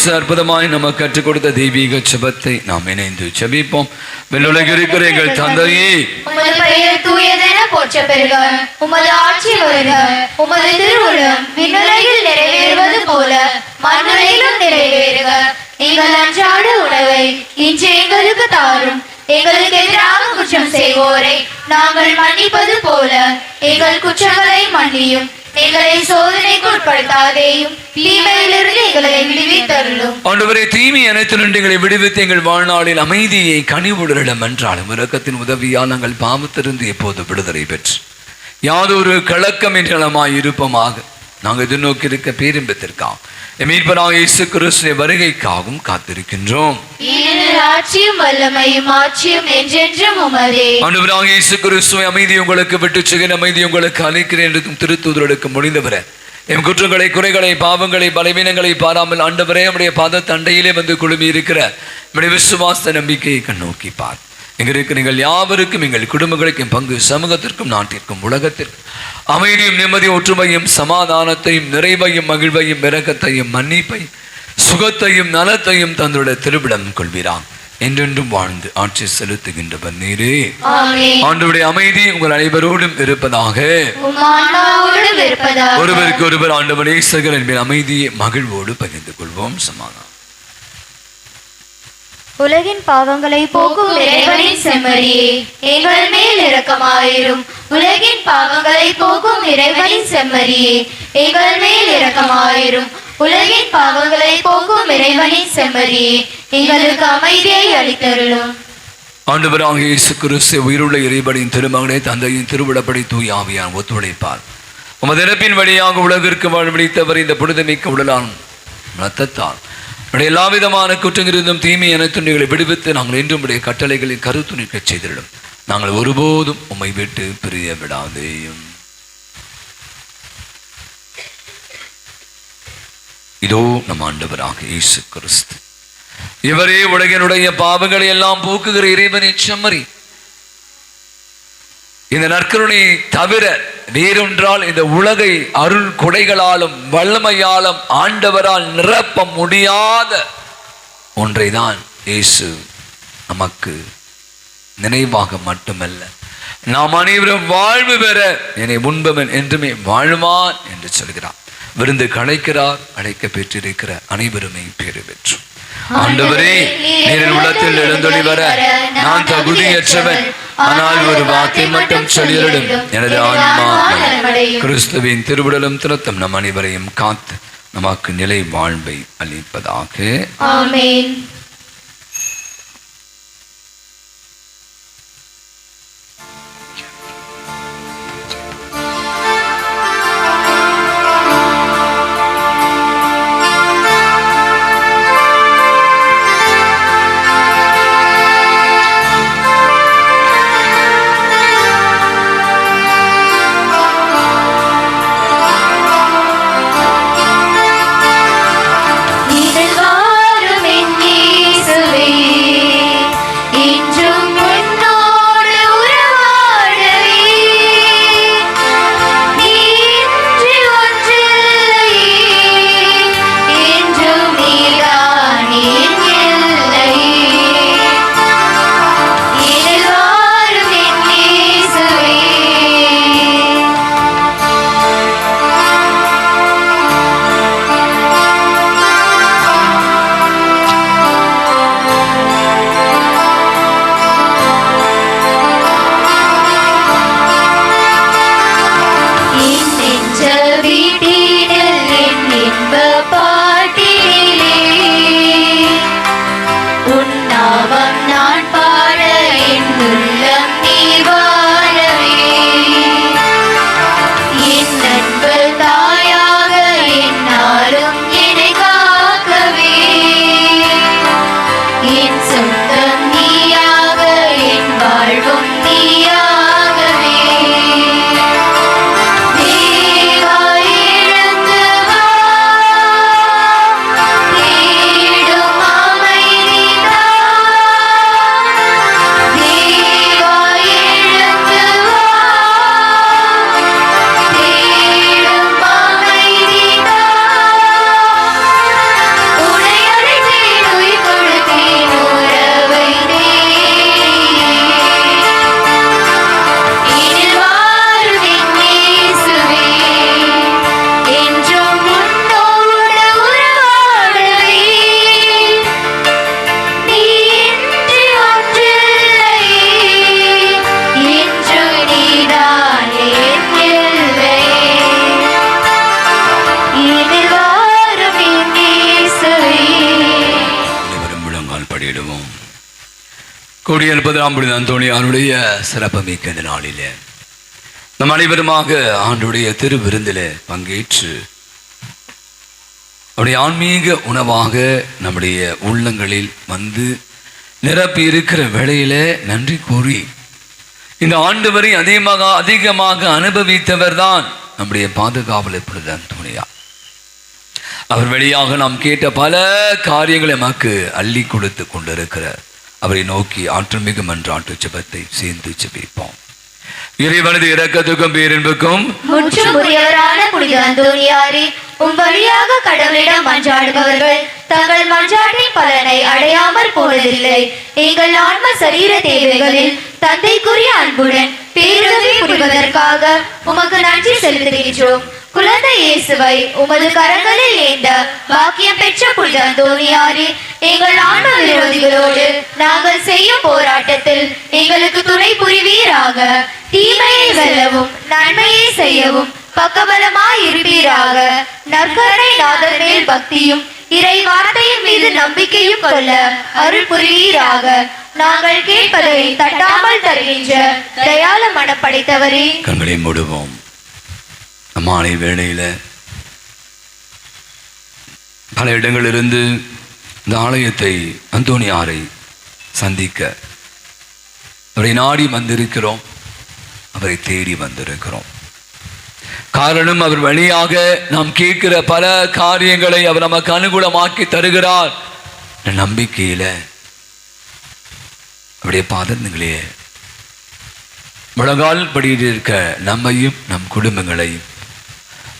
இயேசு அற்புதமாய் நமக்கு கற்றுக் கொடுத்த தெய்வீக ஜெபத்தை நாம் இணைந்து ஜெபிப்போம். விண்ணுலகில் இருக்கிற எங்கள் தந்தையே, உமது பெயர் தூயதென போற்ற பெறுக. உமது ஆட்சி வருக. உமது திருவுளம் விண்ணுலகில் நிறைவேறுவது போல மண்ணுலகிலும் நிறைவேறுக. எங்கள் அன்றாட உணவை இன்று எங்களுக்கு தாரும். எங்களுக்கு எதிராக குற்றம் செய்வோரை நாங்கள் மன்னிப்பது போல எங்கள் குற்றங்களை மன்னியும். எங்களை சோதனைக்கு உட்படுத்தாதேயும், தீமையிலிருந்து எங்களை விடுவித்தருளும். ஆண்டவரே, தீமை அனைத்திலிருந்து எங்களை விடுவித்து எங்கள் வாழ்நாளில் அமைதியை கனிவுடரிடம் என்றாலும் இரக்கத்தின் உதவியால் நாங்கள் பாவத்திலிருந்து எப்போது விடுதலை பெற்று யாதொரு கலக்கமின்றமாய் இருப்பமாக நாங்கள் எதிர்நோக்கி இருக்க பேரின்பத்திற்காக மீட்பராக இயேசு கிறிஸ்துவின் வருகைக்காகவும் காத்திருக்கின்றோம். ஆட்சியும் வல்லமையும் ஆட்சியும் என்றென்றும் உமதே. ஆண்டவராக இயேசு கிறிஸ்துவை அமைதி உங்களுக்கு விட்டு செல்கிறேன், அமைதி உங்களுக்கு அளிக்கிறேன் என்று திருத்தூதர்களுக்கு முடிந்தவர என் குற்றங்களை, குறைகளை, பாவங்களை, பலவீனங்களை பாராமல் ஆண்டவரே நம்முடைய பாத தண்டையிலே வந்து குழுமி இருக்கிற நம்முடைய விசுவாச நம்பிக்கையை கண்ணோக்கி பார். எங்க இருக்க நீங்கள் யாவருக்கும், எங்கள் குடும்பங்களுக்கும், பங்கு சமூகத்திற்கும், நாட்டிற்கும், உலகத்திற்கும் அமைதியும், நிம்மதியும், ஒற்றுமையும், சமாதானத்தையும், நிறைவையும், மகிழ்வையும், இரக்கத்தையும், மன்னிப்பையும், சுகத்தையும், நலத்தையும் தன்னுடைய திருவிடம் கொள்வீரான். என்றென்றும் வாழ்ந்து ஆட்சி செலுத்துகின்றவர் நீரே. ஆண்டவருடைய அமைதி உங்கள் அனைவரோடும் இருப்பதாக. ஒருவருக்கு ஒருவர் ஆண்டவரே சகல் என்பின் அமைதியை மகிழ்வோடு பகிர்ந்து கொள்வோம். சமாதானம். உலகின் பாவங்களை போக்கும் இறைவனின் செம்மறியே, எங்கள் மேல் இரக்கமாயிரும். உலகின் பாவங்களை போக்கும் இறைவனின் செம்மறியே, எங்கள் மேல் இரக்கமாயிரும். உலகின் பாவங்களை போக்கும் இறைவனின் செம்மறியே, எங்களுக்கு அமைதியை அளித்தருளும். ஆண்டவராகிய இயேசு கிறிஸ்து உயிருள்ள இறைவனின் திருமகனை தந்தையின் திருவிடப்படி தூய ஆவியார் ஒத்துழைப்பார். உமது இறப்பின் வழியாக உலகிற்கு வாழ்வளித்தவர் இந்த புனிதமிக்க உடலான் இரத்தத்தால் எல்லா விதமான குற்றங்களிருந்தும் தீமை என துணிகளை விடுவித்து நாங்கள் என்றும் உடைய கட்டளைகளில் கருத்து நிற்க செய்திடும். நாங்கள் ஒருபோதும் உம்மை விட்டு பிரிய விடாதேயும். இதோ நம் ஆண்டவராக இயேசு கிறிஸ்து, இவரே உலகினுடைய பாவங்களை எல்லாம் போக்குகிற இறைவனின் செம்மறி. இந்த நற்கருணை தவிர வேறொன்றால் இந்த உலகை அருள் கொடைகளாலும் வல்லமையாலும் ஆண்டவரால் நிரப்ப முடியாத ஒன்றைதான் இயேசு நமக்கு நினைவாக மட்டுமல்ல, நாம் அனைவரும் வாழ்வு பெற என்னை முன்பவன் என்றுமே வாழ்வான் என்று சொல்கிறார். விருந்து கலைக்கிறார், அழைக்க பெற்றிருக்கிற அனைவருமே பேறு பெற்றோம். ஆண்டவரே, நீரின் உள்ளத்தில் எழுந்தொளி வர நான் தகுதியற்றவன், ஆனால் ஒரு வார்த்தை மட்டும் சொல்லிடும், எனது ஆன்மா கிறிஸ்துவின் திருவுடலும் திறத்தும் நம் அனைவரையும் காத்து நமக்கு நிலை வாழ்வை அளிப்பதாக. ஆமென். இதில் வாரும் என்னே கோடியிருப்பதாம் புனித அந்தோணியாருடைய சிறப்புமிக்க இந்த நாளிலே நம் அனைவருமாக ஆண்டுடைய திருவிருந்திலே பங்கேற்று அவருடைய ஆன்மீக உணவாக நம்முடைய உள்ளங்களில் வந்து நிரப்பி இருக்கிற வேளையில நன்றி கூறி இந்த ஆண்டு வரை அதிகமாக அனுபவித்தவர் தான் நம்முடைய பாதுகாவலர் புனித அந்தோணியார். அவர் வழியாக நாம் கேட்ட பல காரியங்களை நமக்கு அள்ளி கொடுத்து கொண்டிருக்கிறார். அவரை நோக்கி ஆற்றல் மிகு மன்றாட்டு ஜெபத்தை சேர்ந்து ஜெபிப்போம். இறைவனது இரக்கத்துக்கும் பேரன்புக்கும் முற்றும் உரியவரான புனித அந்தோணியாரே, உம் வழியாக கடவுளிடம் மன்றாடுபவர்கள் தங்கள் மன்றாட்டின் பலனை அடையாமற் போனதில்லை. எங்கள் ஆன்ம சரீர தேவைகளில் தந்தைக்குரிய அன்புடன் பேருதவி புரிவதற்காக உமக்கு நன்றி செலுத்துகின்றோம். குழந்தை இயேசுவை உமது கரங்களில் ஏந்த பாக்கியம் பெற்ற புனித அந்தோணியாரே, எங்கள் ஆன்ம விரோதிகளோடு நாங்கள் செய்யும் போராட்டத்தில் எங்களுக்கு துணை புரிவீராக. தீமையை வெல்லவும் நன்மையை செய்யவும் பக்கபலமாய் இருப்பீராக. நற்கருணை நாதர் மேல் பக்தியும் இறை வார்த்தையின் மீது நம்பிக்கையும் கொள்ள அருள் புரிவீராக. நாங்கள் கேட்பதை தட்டாமல் தருகின்ற தயால மனப்படைத்தவரே, கண்களை மூடுவோம். மாலை வேளையில பல இடங்களிலிருந்து இந்த ஆலயத்தை அந்தோணியாரை சந்திக்க அவரை நாடி வந்திருக்கிறோம், அவரை தேடி வந்திருக்கிறோம். காரணம், அவர் வழியாக நாம் கேட்கிற பல காரியங்களை அவர் நமக்கு அனுகூலமாக்கி தருகிறார். நம்பிக்கையில அவருடைய பாதங்களே முழங்கால் படியில் இருக்க நம்மையும் நம் குடும்பங்களையும்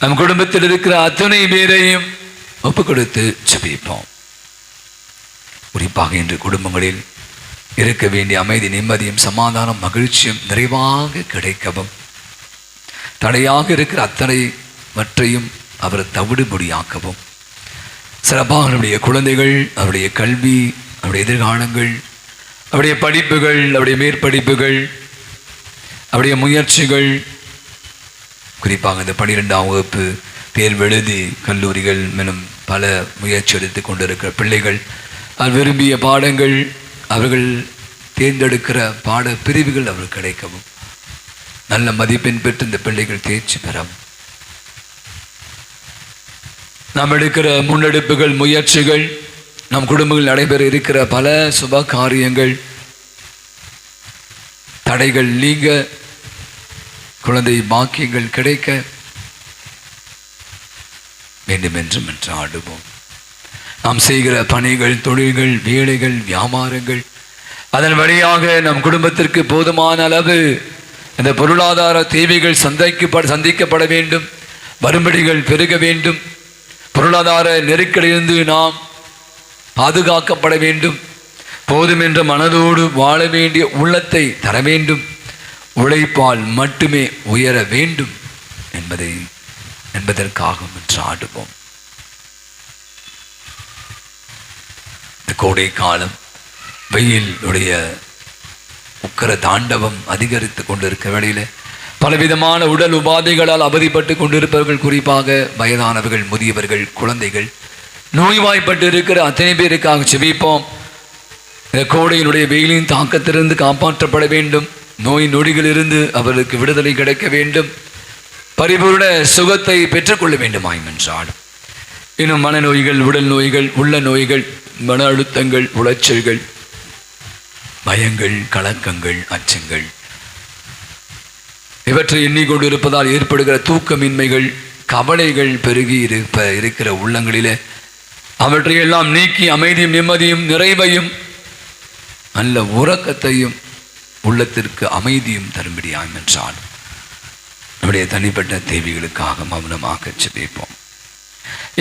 நம் குடும்பத்தில் இருக்கிற அத்தனை பேரையும் ஒப்பு கொடுத்து ஜெபிப்போம். குறிப்பாக இன்று குடும்பங்களில் இருக்க வேண்டிய அமைதி, நிம்மதியும், சமாதானம், மகிழ்ச்சியும் நிறைவாக கிடைக்கவும் தடையாக இருக்கிற அத்தனைவற்றையும் அவர் தவிடுபொடியாக்கவும் சிறப்பாக அவருடைய குழந்தைகள், அவருடைய கல்வி, அவருடைய எதிர்காலங்கள், அவருடைய படிப்புகள், அவருடைய மேற்படிப்புகள், அவருடைய முயற்சிகள், குறிப்பாக இந்த 12ஆம் வகுப்பு தேர்வு எழுதி கல்லூரிகள் மேலும் பல முயற்சி எடுத்து கொண்டிருக்கிற பிள்ளைகள், அவர் விரும்பிய பாடங்கள், அவர்கள் தேர்ந்தெடுக்கிற பாட பிரிவுகள் அவர்கள் கிடைக்கவும், நல்ல மதிப்பெண் பெற்று இந்த பிள்ளைகள் தேர்ச்சி பெறவும், நாம் எடுக்கிற முன்னெடுப்புகள், முயற்சிகள், நம் குடும்பங்கள் நடைபெற இருக்கிற பல சுப காரியங்கள் தடைகள் நீங்க, குழந்தை பாக்கியங்கள் கிடைக்க வேண்டும் என்று மன்றாடுவோம். நாம் செய்கிற பணிகள், தொழில்கள், வேலைகள், வியாபாரங்கள், அதன் வழியாக நம் குடும்பத்திற்கு போதுமான அளவு இந்த பொருளாதார தேவைகள் சந்திக்கப்பட வேண்டும், வரும்படிகள் பெருக வேண்டும், பொருளாதார நெருக்கடியிலிருந்து நாம் பாதுகாக்கப்பட வேண்டும், போதும் என்ற மனதோடு வாழ வேண்டிய உள்ளத்தை தர வேண்டும், உழைப்பால் மட்டுமே உயர வேண்டும் என்பதற்காக மன்றாடுவோம். இந்த கோடை காலம் வெயிலுடைய உக்கர தாண்டவம் அதிகரித்து கொண்டிருக்க வேளையில பலவிதமான உடல் உபாதைகளால் அவதிப்பட்டு கொண்டிருப்பவர்கள், குறிப்பாக வயதானவர்கள், முதியவர்கள், குழந்தைகள், நோய்வாய்ப்பட்டு இருக்கிற அத்தனை பேருக்காக ஜெபிப்போம். இந்த கோடையினுடைய வெயிலின் தாக்கத்திலிருந்து காப்பாற்றப்பட வேண்டும், நோய் நொடிகளிலிருந்து அவர்களுக்கு விடுதலை கிடைக்க வேண்டும், பரிபூர்ண சுகத்தை பெற்றுக்கொள்ள வேண்டுமாய் என்றாலும் இன்னும் மனநோய்கள், உடல் நோய்கள், உள்ள நோய்கள், மன அழுத்தங்கள், உளைச்சல்கள், பயங்கள், கலக்கங்கள், அச்சங்கள் இவற்றை எண்ணிக்கொண்டிருப்பதால் ஏற்படுகிற தூக்கமின்மைகள், கவலைகள் பெருகி இருக்கிற உள்ளங்களிலே அவற்றையெல்லாம் நீக்கி அமைதியும், நிம்மதியும், நிறைவையும், நல்ல உறக்கத்தையும், உள்ளத்திற்கு அமைதியும் தரும்படியாம் என்றால் நம்முடைய தனிப்பட்ட தேவைகளுக்காக மௌனமாக ஜெபிப்போம்.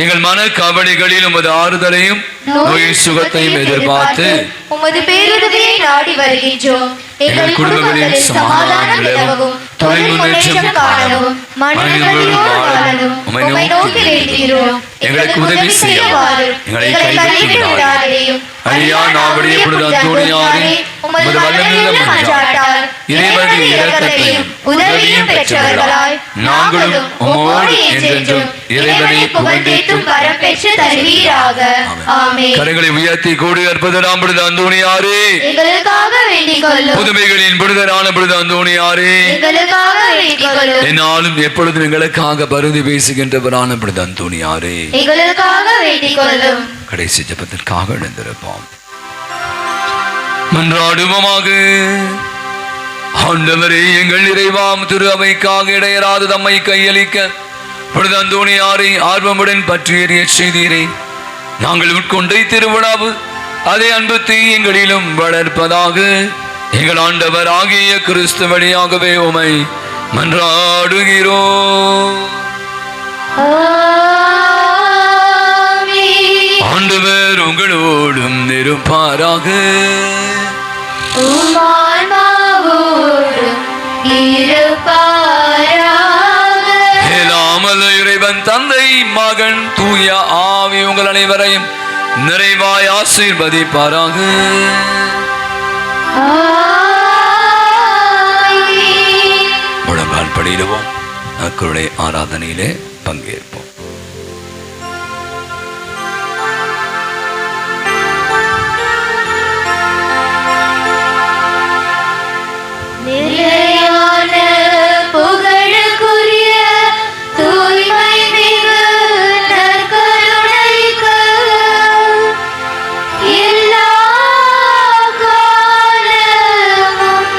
எங்கள் மன கவலைகளில் உமது ஆறுதலையும் நோயின் சுகத்தையும் எதிர்பார்த்து உமது பேருதவியை நாடி வருகின்றோம். எங்கள் குடும்பங்களில் சமாதானம் நிலவவும், தொழில் முன்னேற்றம் காணவும், மனநிறைவோடு வாழவும் உம்மை நோக்கி வேண்டுகிறோம். எங்களுக்கு உதவி செய்ய எங்களை கைவிட்டு விடாதேயும். அழியா நாவடிய புனித அந்தோணியாரே, உமது வல்லமையுள்ள மன்றாட்டால் இறைவனின் இரக்கத்தையும் உதவியும் பெற்றவர்களாய் நாங்களும் உம்மோடு என்றென்றும் இறைவனை புகழ்ந்தேத்தும் வரம் பெற்று தருவீராக. ஆமென். கரங்களை உயர்த்தி கூடி அற்புதராம் புனித அந்தோணியாரே, எங்களுக்காக வேண்டிக் கொள்ளும். புதுமைகளின் புனிதரான புனித அந்தோணியாரே, எங்களுக்காக வேண்டிக் கொள்ளும். என்னாலும் எப்பொழுதும் எங்களுக்காக பருதி பேசுகின்றவரான புனித அந்தோணியாரே, எங்களுக்காக வேண்டிக் கொள்ளும். கடைசி ஜெபத்திற்காக எழுந்திருப்போம். மன்றாடுவோமாக. ஆண்டவரே, எங்கள் இறைவாம் திரு அவைக்காக இடையராது தம்மை கையளிக்க புனித அந்தோணியாரை ஆர்வமுடன் பற்றி எறிய செய்தீரே. நாங்கள் உட்கொண்ட திருவிழாவு அதே அன்பு தீ எங்களிலும் வளர்ப்பதாக எங்கள் ஆண்டவர் ஆகிய கிறிஸ்து வழியாகவே உமை மன்றாடுகிறோம். ஆண்டவர் உங்களோடும் இருப்பாராக. எல்லாமல்ல இறைவன் தந்தை, மகன், தூய ஆவி உங்கள் அனைவரையும் நிறைவாய் ஆசீர்வதிப்பாராக. முழங்கால் படியிடுவோம். நற்கருணை ஆராதனையிலே பங்கேற்போம். நிலையான புகழுக்குரிய தூய்மை மிகு நற்கருணைக்கு எல்லா காலமும்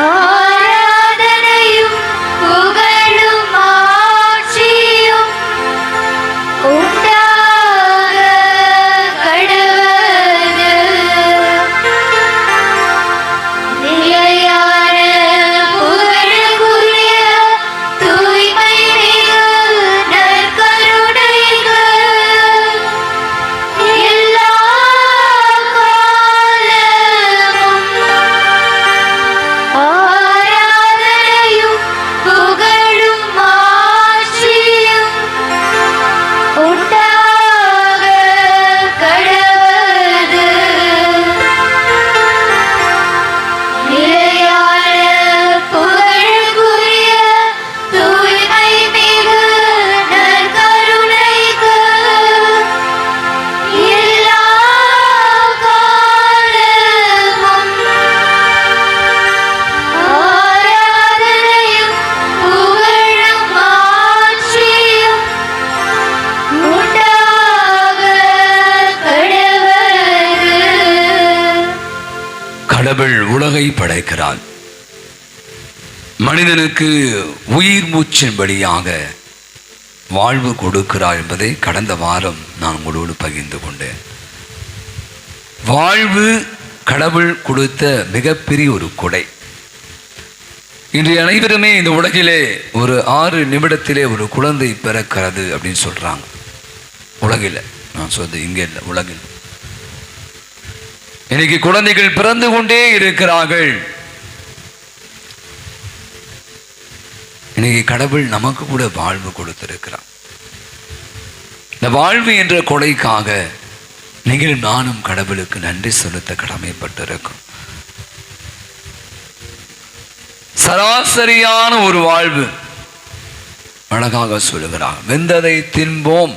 ஆராதனையும் புகழும் ஆட்சியும் உண்டாக கடவது. நிலையான புகழுக்குரிய தூய்மை மிகு நற்கருணைக்கு எல்லா காலமும் ஆராதனையும் புகழும் ஆட்சியும் உண்டாக கடவது. நிலையான புகழுக்குரிய தூய்மை மிகு நற்கருணைக்கு எல்லா காலமும் ஆராதனையும் புகழும் ஆட்சியும் உண்டாக கடவது. கடவுள் உலகை படைக்கிறார். மனிதனுக்கு உயிர் மூச்சின்படியாக வாழ்வு கொடுக்கிறார் என்பதை கடந்த வாரம் நான் உங்களோடு பகிர்ந்து கொண்டேன். வாழ்வு கடவுள் கொடுத்த மிகப்பெரிய ஒரு கொடை. இன்று அனைவருமே இந்த உலகிலே ஒரு 6 நிமிடத்திலே ஒரு குழந்தை பிறக்கிறது அப்படின்னு சொல்றாங்க. உலகில், நான் சொல்றது இங்கே இல்லை, உலகில் இன்னைக்கு குழந்தைகள் பிறந்து கொண்டே இருக்கிறார்கள். இன்னைக்கு கடவுள் நமக்கு கூட வாழ்வு கொடுத்திருக்கிறார். இந்த வாழ்வு என்ற கொடைக்காக நீங்களும் நானும் கடவுளுக்கு நன்றி செலுத்த கடமைப்பட்டிருக்கும். சராசரியான ஒரு வாழ்வு. அழகாக சொல்லுகிறார், வெந்ததை தின்போம்,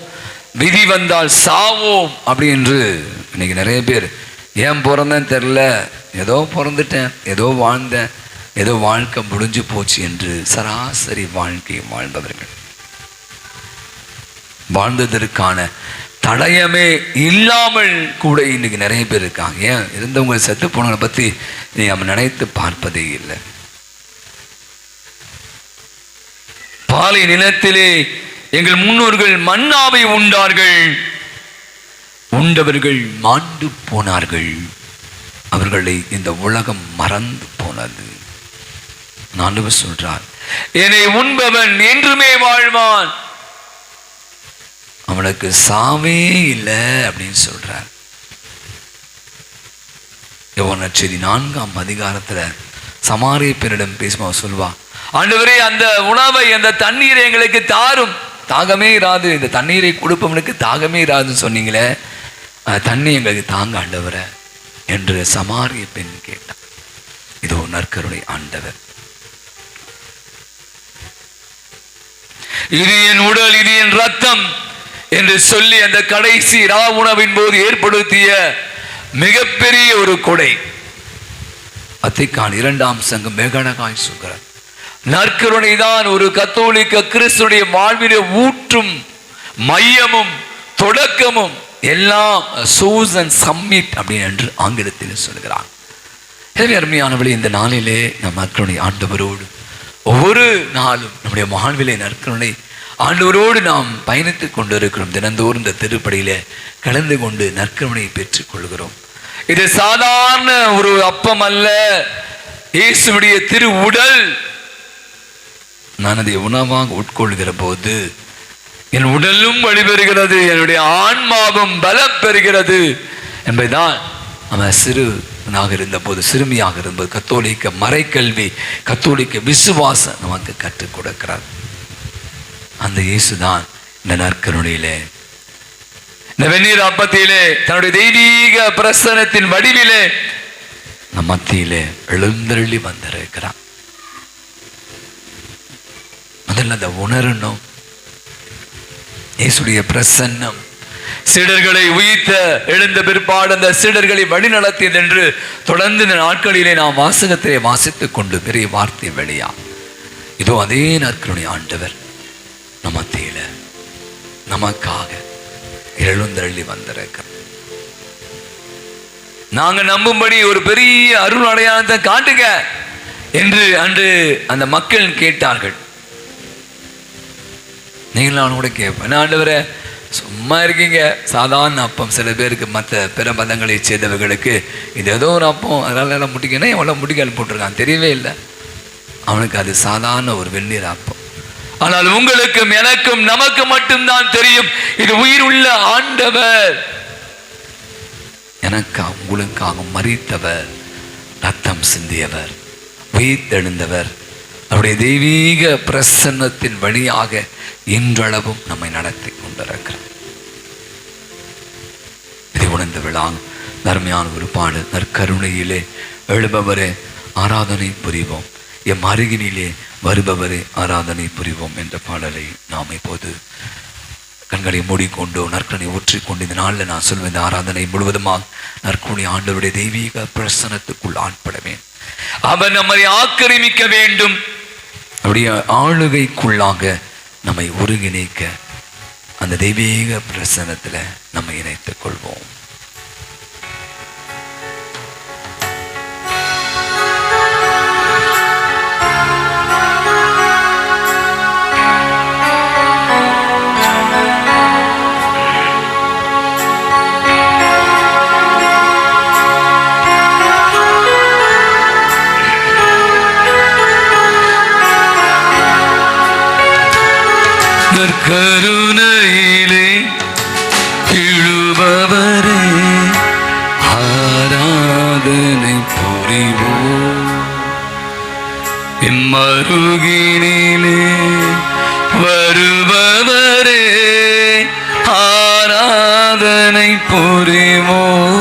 விதி வந்தால் சாவோம் அப்படி என்று. இன்னைக்கு நிறைய பேர் ஏன் பிறந்தேன்னு தெரில, ஏதோ பிறந்துட்டேன், ஏதோ வாழ்ந்தேன், ஏதோ வாழ்க்கை முடிஞ்சு போச்சு என்று சராசரி வாழ்க்கையை வாழ்ந்தவர்கள். வாழ்ந்ததற்கான தடயமே இல்லாமல் கூட இன்னைக்கு நிறைய பேர் இருக்காங்க. ஏன் இருந்தவங்க செத்து போனவங்களை பற்றி நம்ம நினைத்து பார்ப்பதே இல்லை. பாலை நிலத்திலே எங்கள் முன்னோர்கள் மன்னாவை உண்டார்கள், உண்டவர்கள் மாண்டு போனார்கள், அவர்களை இந்த உலகம் மறந்து போனது. ஆண்டவர் சொல்றார், என்னை உண்பவன் என்றுமே வாழ்வான், அவனுக்கு சாவே இல்லை அப்படின்னு சொல்றார். யோவான் நற்செய்தி 4ஆம் அதிகாரத்துல சமாரிய பெண்ணிடம் பேசுமா சொல்வா, ஆண்டவரே அந்த உணவை, அந்த தண்ணீரை எங்களுக்கு தாரும், தாகமே இராது, இந்த தண்ணீரை கொடுப்பவனுக்கு தாகமே இராதுன்னு சொன்னீங்களே, தண்ணி எங்களுக்கு தாங்க ஆண்டவரை என்று சமாரிய பெண் கேட்டார். இதோ நற்கருணை ஆண்டவர். இது என் உடல், இது என் ரத்தம் என்று சொல்லி அந்த கடைசி உணவின் போது ஏற்படுத்திய மிகப்பெரிய ஒரு கொடை. வத்திக்கான் 2ஆம் சங்கம் வெகனகாய் சொல்கிறார், நற்கருணை தான் ஒரு கத்தோலிக்க கிறிஸ்துடைய வாழ்விலே ஊற்றும் மையமும் தொடக்கமும் எல்லாம் சோர்ஸ் அண்ட் சம்மிட் அப்படின்னு என்று ஆங்கிலத்தில் சொல்கிறார். எனவே அருமையானவளே, இந்த நாளிலே நம் நற்கருணை ஆண்டவரோடு ஒவ்வொரு நாளும் நம்முடைய வாழ்விலே நற்கருணை ஆண்டவரோடு நாம் பயணித்துக் கொண்டிருக்கிறோம். தினந்தோறும் இந்த திருப்படியில கலந்து கொண்டு நற்கருணையை பெற்றுக் கொள்கிறோம். இது சாதாரண ஒரு அப்பம் அல்ல, இயேசுவுடைய திரு உடல். நான் அதை உணவாக உட்கொள்கிற போது என் உடலும் வழிபெறுகிறது, என்னுடைய ஆன்மாவும் பலம் பெறுகிறது என்பதுதான் அவன் சிறுவனாக இருந்தபோது, சிறுமியாக இருந்தபோது கத்தோலிக்க மறைக்கல்வி, கத்தோலிக்க விசுவாசம் நமக்கு கற்றுக் கொடுக்கிறார். அந்த இயேசுதான் இந்த நற்கருணையிலே, இந்த வெந்நீர் அப்பத்திலே, தன்னுடைய தெய்வீக பிரசன்னத்தின் வடிவிலே நம் மத்தியிலே எழுந்தருளி வந்திருக்கிறார். முதல்ல அதை உணரணும். இயேசுடைய பிரசன்னம் சீடர்களை உயிர்த்த எழுந்த பிற்பாடு அந்த சீடர்களை வழி நடத்தியது என்று தொடர்ந்து இந்த நாட்களிலே நாம் வாசகத்திலே வாசித்துக் கொண்டு பெரிய வார்த்தை வெளியா. இதோ அதே நற்கருணை ஆண்டவர் மத்தியில நமக்காக எழுந்தருளி வந்திருக்கிறார். நாங்க நம்பும்படி ஒரு பெரிய அருள் அடையாளத்தை காட்டுங்க என்று அன்று அந்த மக்கள் கேட்டார்கள். நீங்கள் நான் கூட கேட்பேன், ஆண்டவரே சும்மா இருக்கீங்க, சாதாரண அப்பம். சில பேருக்கு மற்ற பிற மதங்களை செய்தவர்களுக்கு இது ஏதோ ஒரு அப்பம், அதனால எல்லாம் முடிக்கணும், எவ்வளோ முடிக்கால் போட்டிருக்கான் தெரியவே இல்லை. அவனுக்கு அது சாதாரண ஒரு வெந்நீர் அப்பம். ஆனால் உங்களுக்கும் எனக்கும் நமக்கு மட்டும்தான் தெரியும், இது உயிர் உள்ள ஆண்டவர், எனக்காக உங்களுக்காக மரித்தவர், ரத்தம் சிந்தியவர், உயிர் தெழுந்தவர். அவருடைய தெய்வீக பிரசன்னத்தின் வழியாக இன்றளவும் நம்மை நடத்தி கொண்டிருக்கிறார். இதை உணர்ந்து விழாங்க நர்மையான ஒரு பாடு. நற்கருணையிலே எழுபவரே ஆராதனை புரிவோம், எம் அருகினிலே வருபவரே ஆராதனை புரிவோம் என்ற பாடலை நாம் இப்போது கண்களை மூடிக்கொண்டு நற்கனை ஊற்றிக்கொண்டு இந்த நாளில் நான் சொல்வேன், இந்த ஆராதனை முழுவதுமாக நற்கருணை ஆண்டவருடைய தெய்வீக பிரசனத்துக்குள் ஆட்படவேன். அவர் நம்மை ஆக்கிரமிக்க வேண்டும், அவருடைய ஆளுகைக்குள்ளாக நம்மை ஒருங்கிணைக்க அந்த தெய்வீக பிரசனத்தில் நம்மை இணைத்துக் கொள்வோம். கருணையிலே எழுபவரே ஆராதனை புரிவோம், எம்மருகினிலே வருபவரே ஆராதனை புரிவோம்.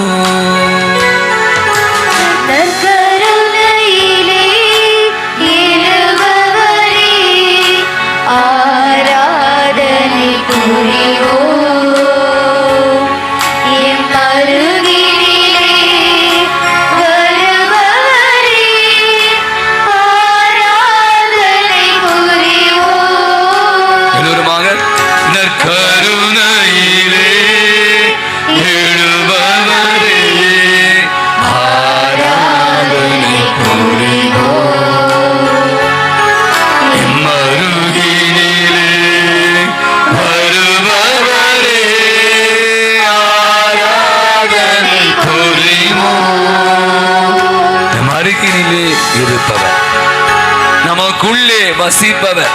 நமக்குள்ளே வசிப்பவர்,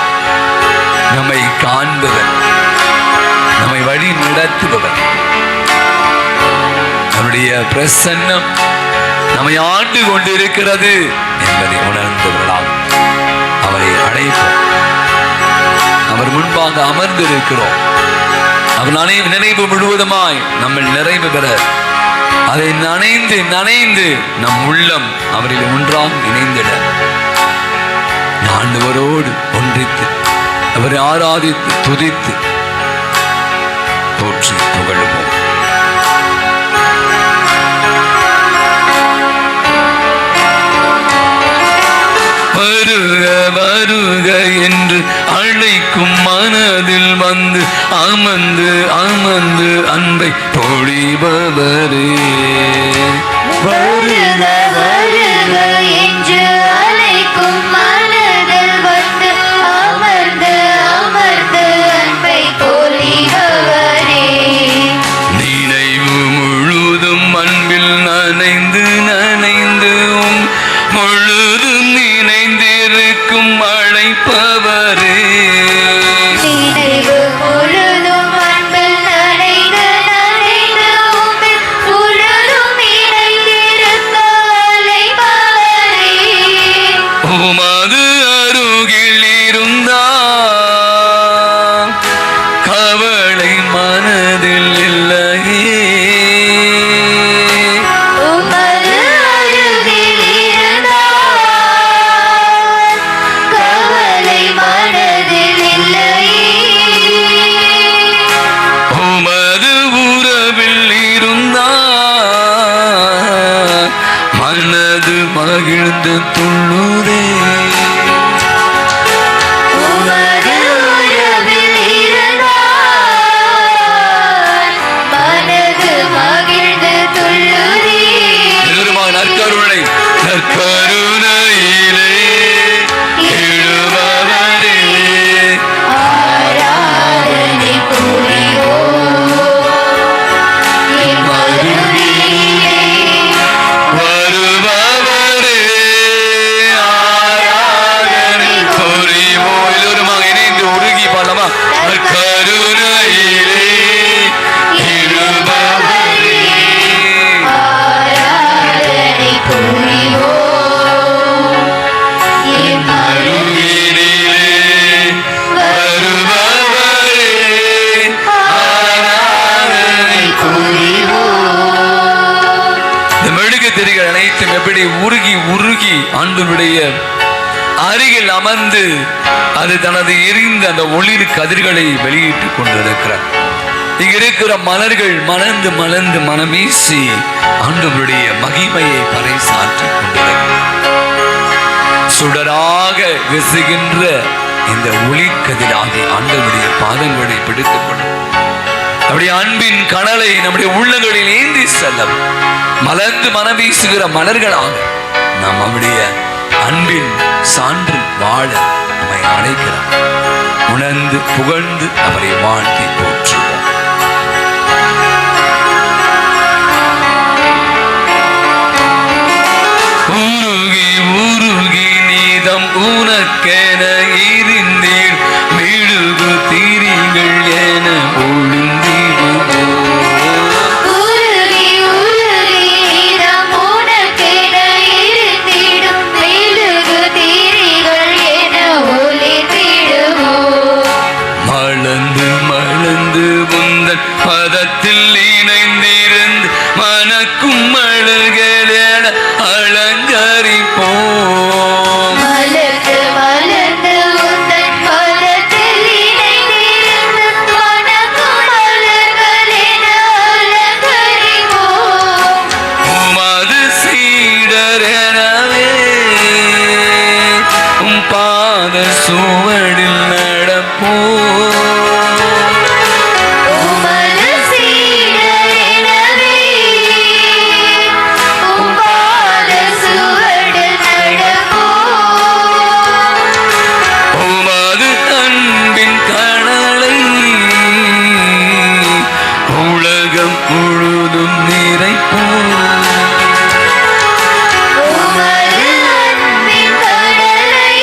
நம்மை காண்பவர், நம்மை வழி நடத்துபவர், நம்முடைய பிரசன்னம் நம்மை ஆண்டு கொண்டிருக்கிறது என்பதை உணர்ந்தவர்களால் அவரை அழைப்போம். அவர் முன்பாக அமர்ந்திருக்கிறோம், அவர் நினைவு முழுவதுமாய் நம்ம நிறைவு பெற அதை நனைந்து நனைந்து நம் உள்ளம் அவரில் ஒன்றாக இணைந்திட ஆண்டவரோடு ஒன்றித்து அவரை ஆராதித்து துதித்து போற்றி புகழுவோம். வருக வருக என்று அழைக்கும் மனதில் வந்து அமர்ந்து அமர்ந்து அன்பை பொழிபவரே. வருக வருக என்று அழைக்கும் மனதில் வந்து அமர்ந்து அமர்ந்து அன்பை பொழிபவரே. நினைவு முழுதும் அன்பில் நனைந்து நனைந்து முழுதும் நினைந்திருக்கும் அழைப்பவரே. நினைவு முழுதும் அன்பில் நனைந்து நனைந்து முழுதும் இணைந்திருக்க அழைப்பவரே. உமது அருகில் இருந்தால் கவலை மனதில் இல்லையே. உமது அருகில் இருந்தால் கவலை மனதில் இல்லையே. உமது உறவில் இருந்தால் மனது மகிழ்ந்து துள்ளுதே. உமது உறவில் இருந்தால் மனது மகிழ்ந்து துள்ளுதே. எதிருமாய் நற்கருணை நற்கருணையிலே எழுபவரே. ஆராதனை புரிவோம் எம் அருகிலே. வருபவரே ஆராதனை புரிவோம். எல்லோருமாக இணைந்து உருகி பாடலாமா? நற்கருணையிலே எழுபவரே. ஆராதனை புரிவோம் எம் அருகிலே வருபவரே ஆராதனை புரிவோம். இந்த மெழுகு திரிகள் அனைத்தும் எப்படி உருகி உருகி ஆண்டவருடைய அருகில் அமர்ந்து அது தனது எரிந்த அந்த ஒளிர் கதிர்களை வெளியிட்டுக் கொண்டிருக்கிறார். இங்க இருக்கிற மலர்கள் மலர்ந்து மலர்ந்து மனமீசி ஆண்டவருடைய மகிமையை பறைசாற்றிக் கொண்டிருக்கிறார். சுடராக வீசுகின்ற இந்த ஒளிக்கதிராகி ஆண்டவருடைய பாதங்களை பிடித்துக் கொள்ளும். நம்முடைய அன்பின் கனலை நம்முடைய உள்ளங்களில் ஏந்தி செல்லும் மலர்ந்து மனம் வீசுகிற மலர்களாக நாம் அவருடைய அன்பின் சான்று வாழ நம்மை அழைக்கிறார். உணர்ந்து புகழ்ந்து அவரை வாழ்த்தி போற்றுவோம். உருகி உருகி நீதம் உனக்கென இருந்தீர் மெழுகு திரிகள் என ஒழுந்திடுவோம். உருகி உருகி நம் உனக்கென இருந்திடும் மெழுகு திரிகள் என ஒளிர்ந்திடுவோம். மலர்ந்து மலர்ந்து முந்தன் பதத்தில் இணைந்திருந்து மனக்கும் மலர்களென அலங்கரிப்போம். மலர்ந்து மலர்ந்து உந்தன் பதத்தில் இணைந்திருந்து வணக்கும் மலர்கள் என அலங்கரிப்போம். உமது சீடரெனவே உம் பாத சுவடில் நடப்போம். உமது சீடரெனவே உம் பாத சுவடில் நடப்போம். உமது அன்பின் கனலை உலகம் முழுதும் நிறைப்போம். உமது அன்பின் கடலை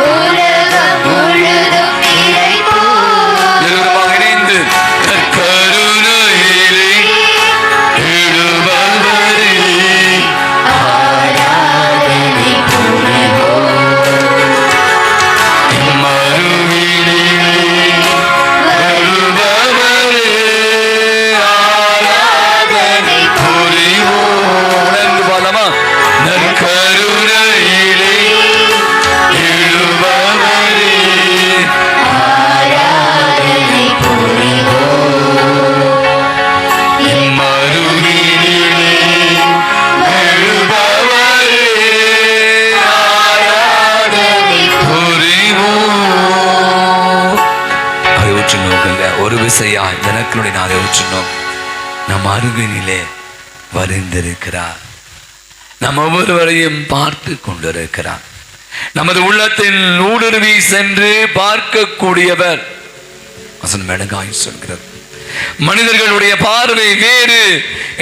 உலகம் முழுதும் நிறைப்போம். எல்லோருமாக இணைந்து கருணையிலே எழுபவரே ஆராதனை புரிவோம் மறுவிலே ஒரு விசையாய் தனக்களுடைய நாளை ஊற்றினோம். நம் அருகினிலே வரிந்திருக்கிறார். நம் ஒவ்வொருவரையும் பார்த்து கொண்டிருக்கிறார். நமது உள்ளத்தின் ஊடுருவி சென்று பார்க்கக்கூடியவர். மெனகாய் சொல்கிறது, மனிதர்களுடைய பார்வை வேறு,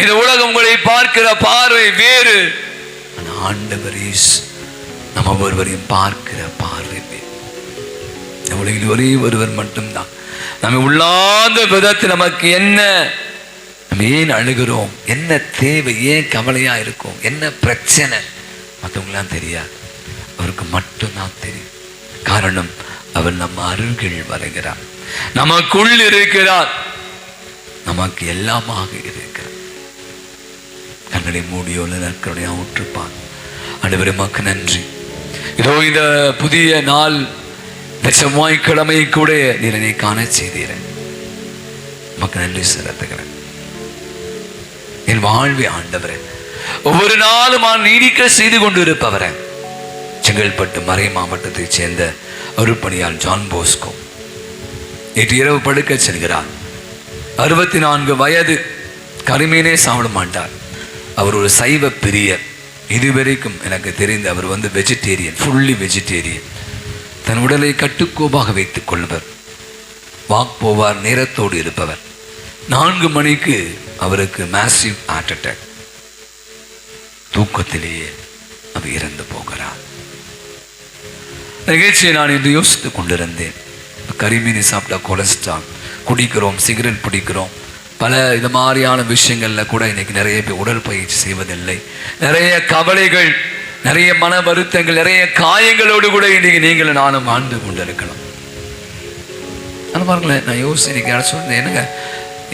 இந்த உலகம் உங்களை பார்க்கிற பார்வை வேறு. ஆண்டவர் நம்ம ஒருவரையும் பார்க்கிற பார்வை வேறு. உலகில் ஒரே ஒருவர் மட்டும்தான் நம்ம உள்ளார்ந்த விதத்தில் நமக்கு என்ன, நம்ம ஏன் அழுகிறோம், என்ன தேவை, ஏன் கவலையா இருக்கும், என்ன பிரச்சனை, மற்றவங்களாம் தெரியாது. அவருக்கு மட்டும்தான் தெரியும். காரணம், அவர் நம்ம அருகில் வருகிறார், நமக்குள் இருக்கிறார், நமக்கு எல்லாமாக இருக்கிறார். கண்களை மூடியோடு நற்கருணையா ஊற்றுப்பார். ஆண்டவரே உமக்கு நன்றி. இதோ இந்த புதிய நாள், இந்த செவ்வாய்க்கிழமை கூட நீர் என்னை காண செய்தீரேன். உமக்கு நன்றி செலுத்துகிறேன். என் வாழ்வை ஆண்டவரே ஒவ்வொரு நாளும் நீடிக்க செய்து கொண்டு இருப்பவரே, செங்கல்பட்டு மறை மாவட்டத்தைச் சேர்ந்த அருட்பணியார் ஜான் போஸ்கோ நேற்று இரவு படுக்க செல்கிறார். 64 வயது, கருமீனே சாப்பிட மாட்டார். அவர் ஒரு சைவ பிரியர். இதுவரைக்கும் எனக்கு தெரிந்து அவர் வெஜிடேரியன், ஃபுல்லி வெஜிடேரியன். தன் உடலை கட்டுக்கோப்பாக வைத்துக் கொள்வர், வாக் போவார், நேரத்தோடு இருப்பவர். 4 மணிக்கு அவருக்கு மேசிவ் ஹார்ட் அட்டாக். தூக்கத்திலேயே அவர் இறந்து போகிறார். நிகழ்ச்சியை நான் இன்று யோசித்துக் கொண்டிருந்தேன். கரிமீனி சாப்பிட்டா கொலஸ்ட்ரால், குடிக்கிறோம், சிகரெட் பிடிக்கிறோம், பல இது மாதிரியான விஷயங்கள்ல கூட இன்னைக்கு நிறைய பேர் உடற்பயிற்சி செய்வதில்லை. நிறைய கவலைகள், நிறைய மன வருத்தங்கள், நிறைய காயங்களோடு கூட இன்னைக்கு நீங்களும் நானும் வாழ்ந்து கொண்டிருக்கலாம். ஆனால் பாருங்களேன், நான் யோசிச்சு யாரும் சொன்னேன், என்னங்க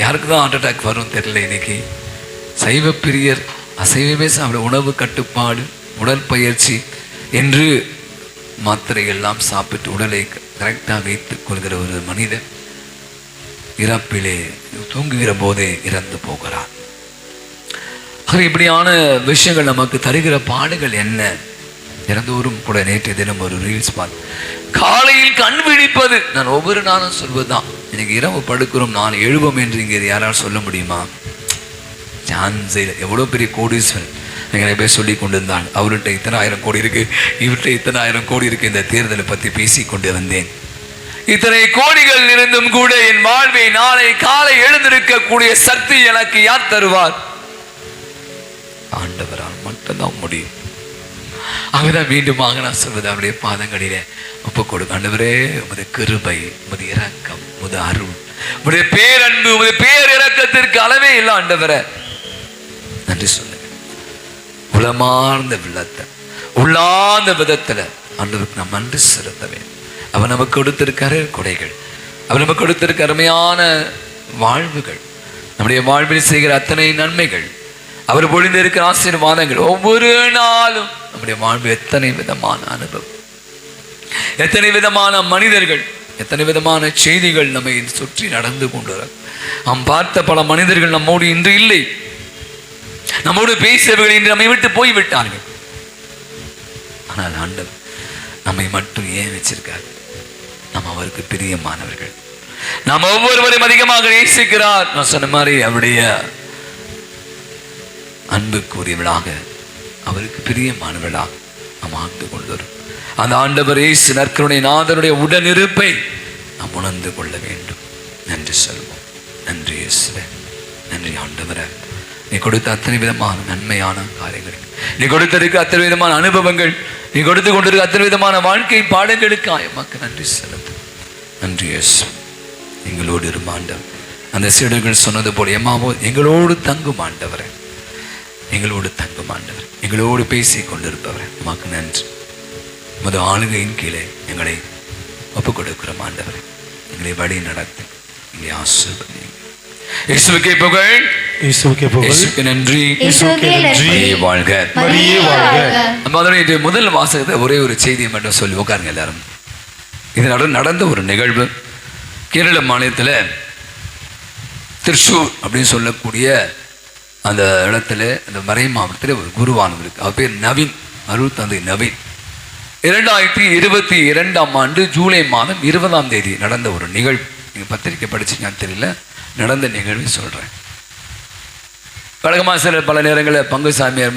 யாருக்கு தான் ஹார்ட் அட்டாக் வரும் தெரியல. இன்னைக்கு சைவ பிரியர், அசைவமே சாப்பிட, உணவு கட்டுப்பாடு, உடற்பயிற்சி என்று மாத்திரை எல்லாம் சாப்பிட்டு உடலை கரெக்டாக வைத்துக் கொள்கிற ஒரு மனிதன் இறப்பிலே தூங்குகிற போதே இறந்து போகிறார். இப்படியான விஷயங்கள் நமக்கு தருகிற பாடுகள் என்ன? இறந்தோறும் கூட நேற்றைய தினம் ஒரு ரீல்ஸ் பார்த்து, காலையில் கண் விழிப்பது, நான் ஒவ்வொரு நாளும் சொல்வதுதான், இன்னைக்கு இரவு படுக்கிறோம், நான் எழுவோம் என்று இங்கே யாரால் சொல்ல முடியுமா? சான்ஸே இல்லை. எவ்வளோ பெரிய கோடீஸ்வரன் நிறைய பேர் சொல்லி கொண்டிருந்தான், அவர்கிட்ட இத்தனை 1000 கோடி இருக்கு, இவர்கிட்ட இத்தனை 1000 கோடி இருக்கு. இந்த தேர்தலை பற்றி பேசி கொண்டு வந்தேன். இத்தனை கோடிகள் இருந்தும் கூட என் வாழ்வை நாளை காலை எழுந்திருக்கக்கூடிய சக்தி எனக்கு யார் தருவார்? ஆண்டவரால் மட்டும்தான் முடியும். அங்கதான் மீண்டுமாக நான் சொல்வது, அவருடைய பாதங்களிலே ஒப்புக் கொடுக்க. ஆண்டவரே, உமது கிருபை, உமது இரக்கம், உமது அருள், உமது பேரன்பு, உமது பேர் இரக்கத்திற்கு அளவே இல்லை. ஆண்டவரே நன்றி சொல்லுங்க. உளமார்ந்த விளத்தை உள்ளார்ந்த விதத்துல ஆண்டவருக்கு நாம் நன்றி செலுத்த வேண்டும். அவர் நமக்கு கொடுத்திருக்கிற கொடைகள், அவர் நமக்கு கொடுத்திருக்க அருமையான வாழ்வுகள், நம்முடைய வாழ்வில் செய்கிற அத்தனை நன்மைகள், அவர் பொழிந்திருக்கிற ஆசீர்வாதங்கள், ஒவ்வொரு நாளும் நம்முடைய வாழ்வு எத்தனை விதமான அனுபவம், எத்தனை விதமான மனிதர்கள், எத்தனை விதமான செய்திகள் நம்மை சுற்றி நடந்து கொண்டு நாம் பார்த்த பல மனிதர்கள் நம்மோடு இன்று இல்லை. நம்மோடு பேசியவர்கள் இன்று நம்மை விட்டு போய்விட்டார்கள். ஆனால் ஆண்டவர் நம்மை மட்டும் ஏன் வச்சிருக்கார்? நாம் அவருக்கு பிரியமானவர்கள், நாம் ஒவ்வொருவரையும் அதிகமாக நேசிக்கிறார். நான் சொன்ன மாதிரி அவருடைய அன்புக்குரியவளாக, அவருக்கு பிரியமானவளாக நாம் ஆண்டு கொண்டோம். அந்த ஆண்டவர் இயேசு நற்கருணை நாதனுடைய உடனிருப்பை நாம் உணர்ந்து கொள்ள வேண்டும். நன்றி சொல்வோம். நன்றி இயேசுவே, நன்றி ஆண்டவரே. நீ கொடுத்த அத்தனை விதமான நன்மையான காரியங்கள், நீ கொடுத்திருக்க அத்தனை விதமான அனுபவங்கள், நீ கொடுத்து கொண்டிருக்க அத்தனை விதமான வாழ்க்கை பாடங்களுக்காக எமக்கு நன்றி செலுத்து. நன்றி இயேசு. எங்களோடு இருமாண்டவர். அந்த சீடர்கள் சொன்னது போல, எம்மாவோ எங்களோடு தங்கும் ஆண்டவரே, எங்களோடு தங்கும் ஆண்டவர், எங்களோடு பேசி கொண்டிருப்பவரே, உமக்கு நன்றி. உமது ஆளுகையின் கீழே எங்களை ஒப்புக் கொடுக்கிறோம் ஆண்டவரே. எங்களை வழி நடத்தி எங்களை ஆசீர்வதிங்க. இயேசுவுக்கே புகழ், இயேசுவுக்கே புகழ், இயேசுவுக்கு நன்றி, இயேசுவுக்கே நன்றி. மரியே வாழ்க, மரியே வாழ்க. நம்ம அதனுடைய முதல் வாசகத்தை ஒரே ஒரு செய்தியை மட்டும் சொல்லி உட்காருங்க எல்லாரும். இது நடந்த ஒரு நிகழ்வு. கேரள மாநிலத்தில் திருச்சூர் அப்படின்னு சொல்லக்கூடிய அந்த இடத்துல, அந்த மறை மாவட்டத்தில் ஒரு குருவானவர் இருக்கு. அவர் பேர் நவீன், அருள் தந்தை நவீன். 2022 ஜூலை மாதம் 20ஆம் தேதி நடந்த ஒரு நிகழ்வு. நீங்கள் பத்திரிக்கை படிச்சிங்கன்னு தெரியல, நடந்த நிகழ்வை சொல்கிறேன். வழக்கமாக சிலர் பல நேரங்களில் பங்கு சாமியார்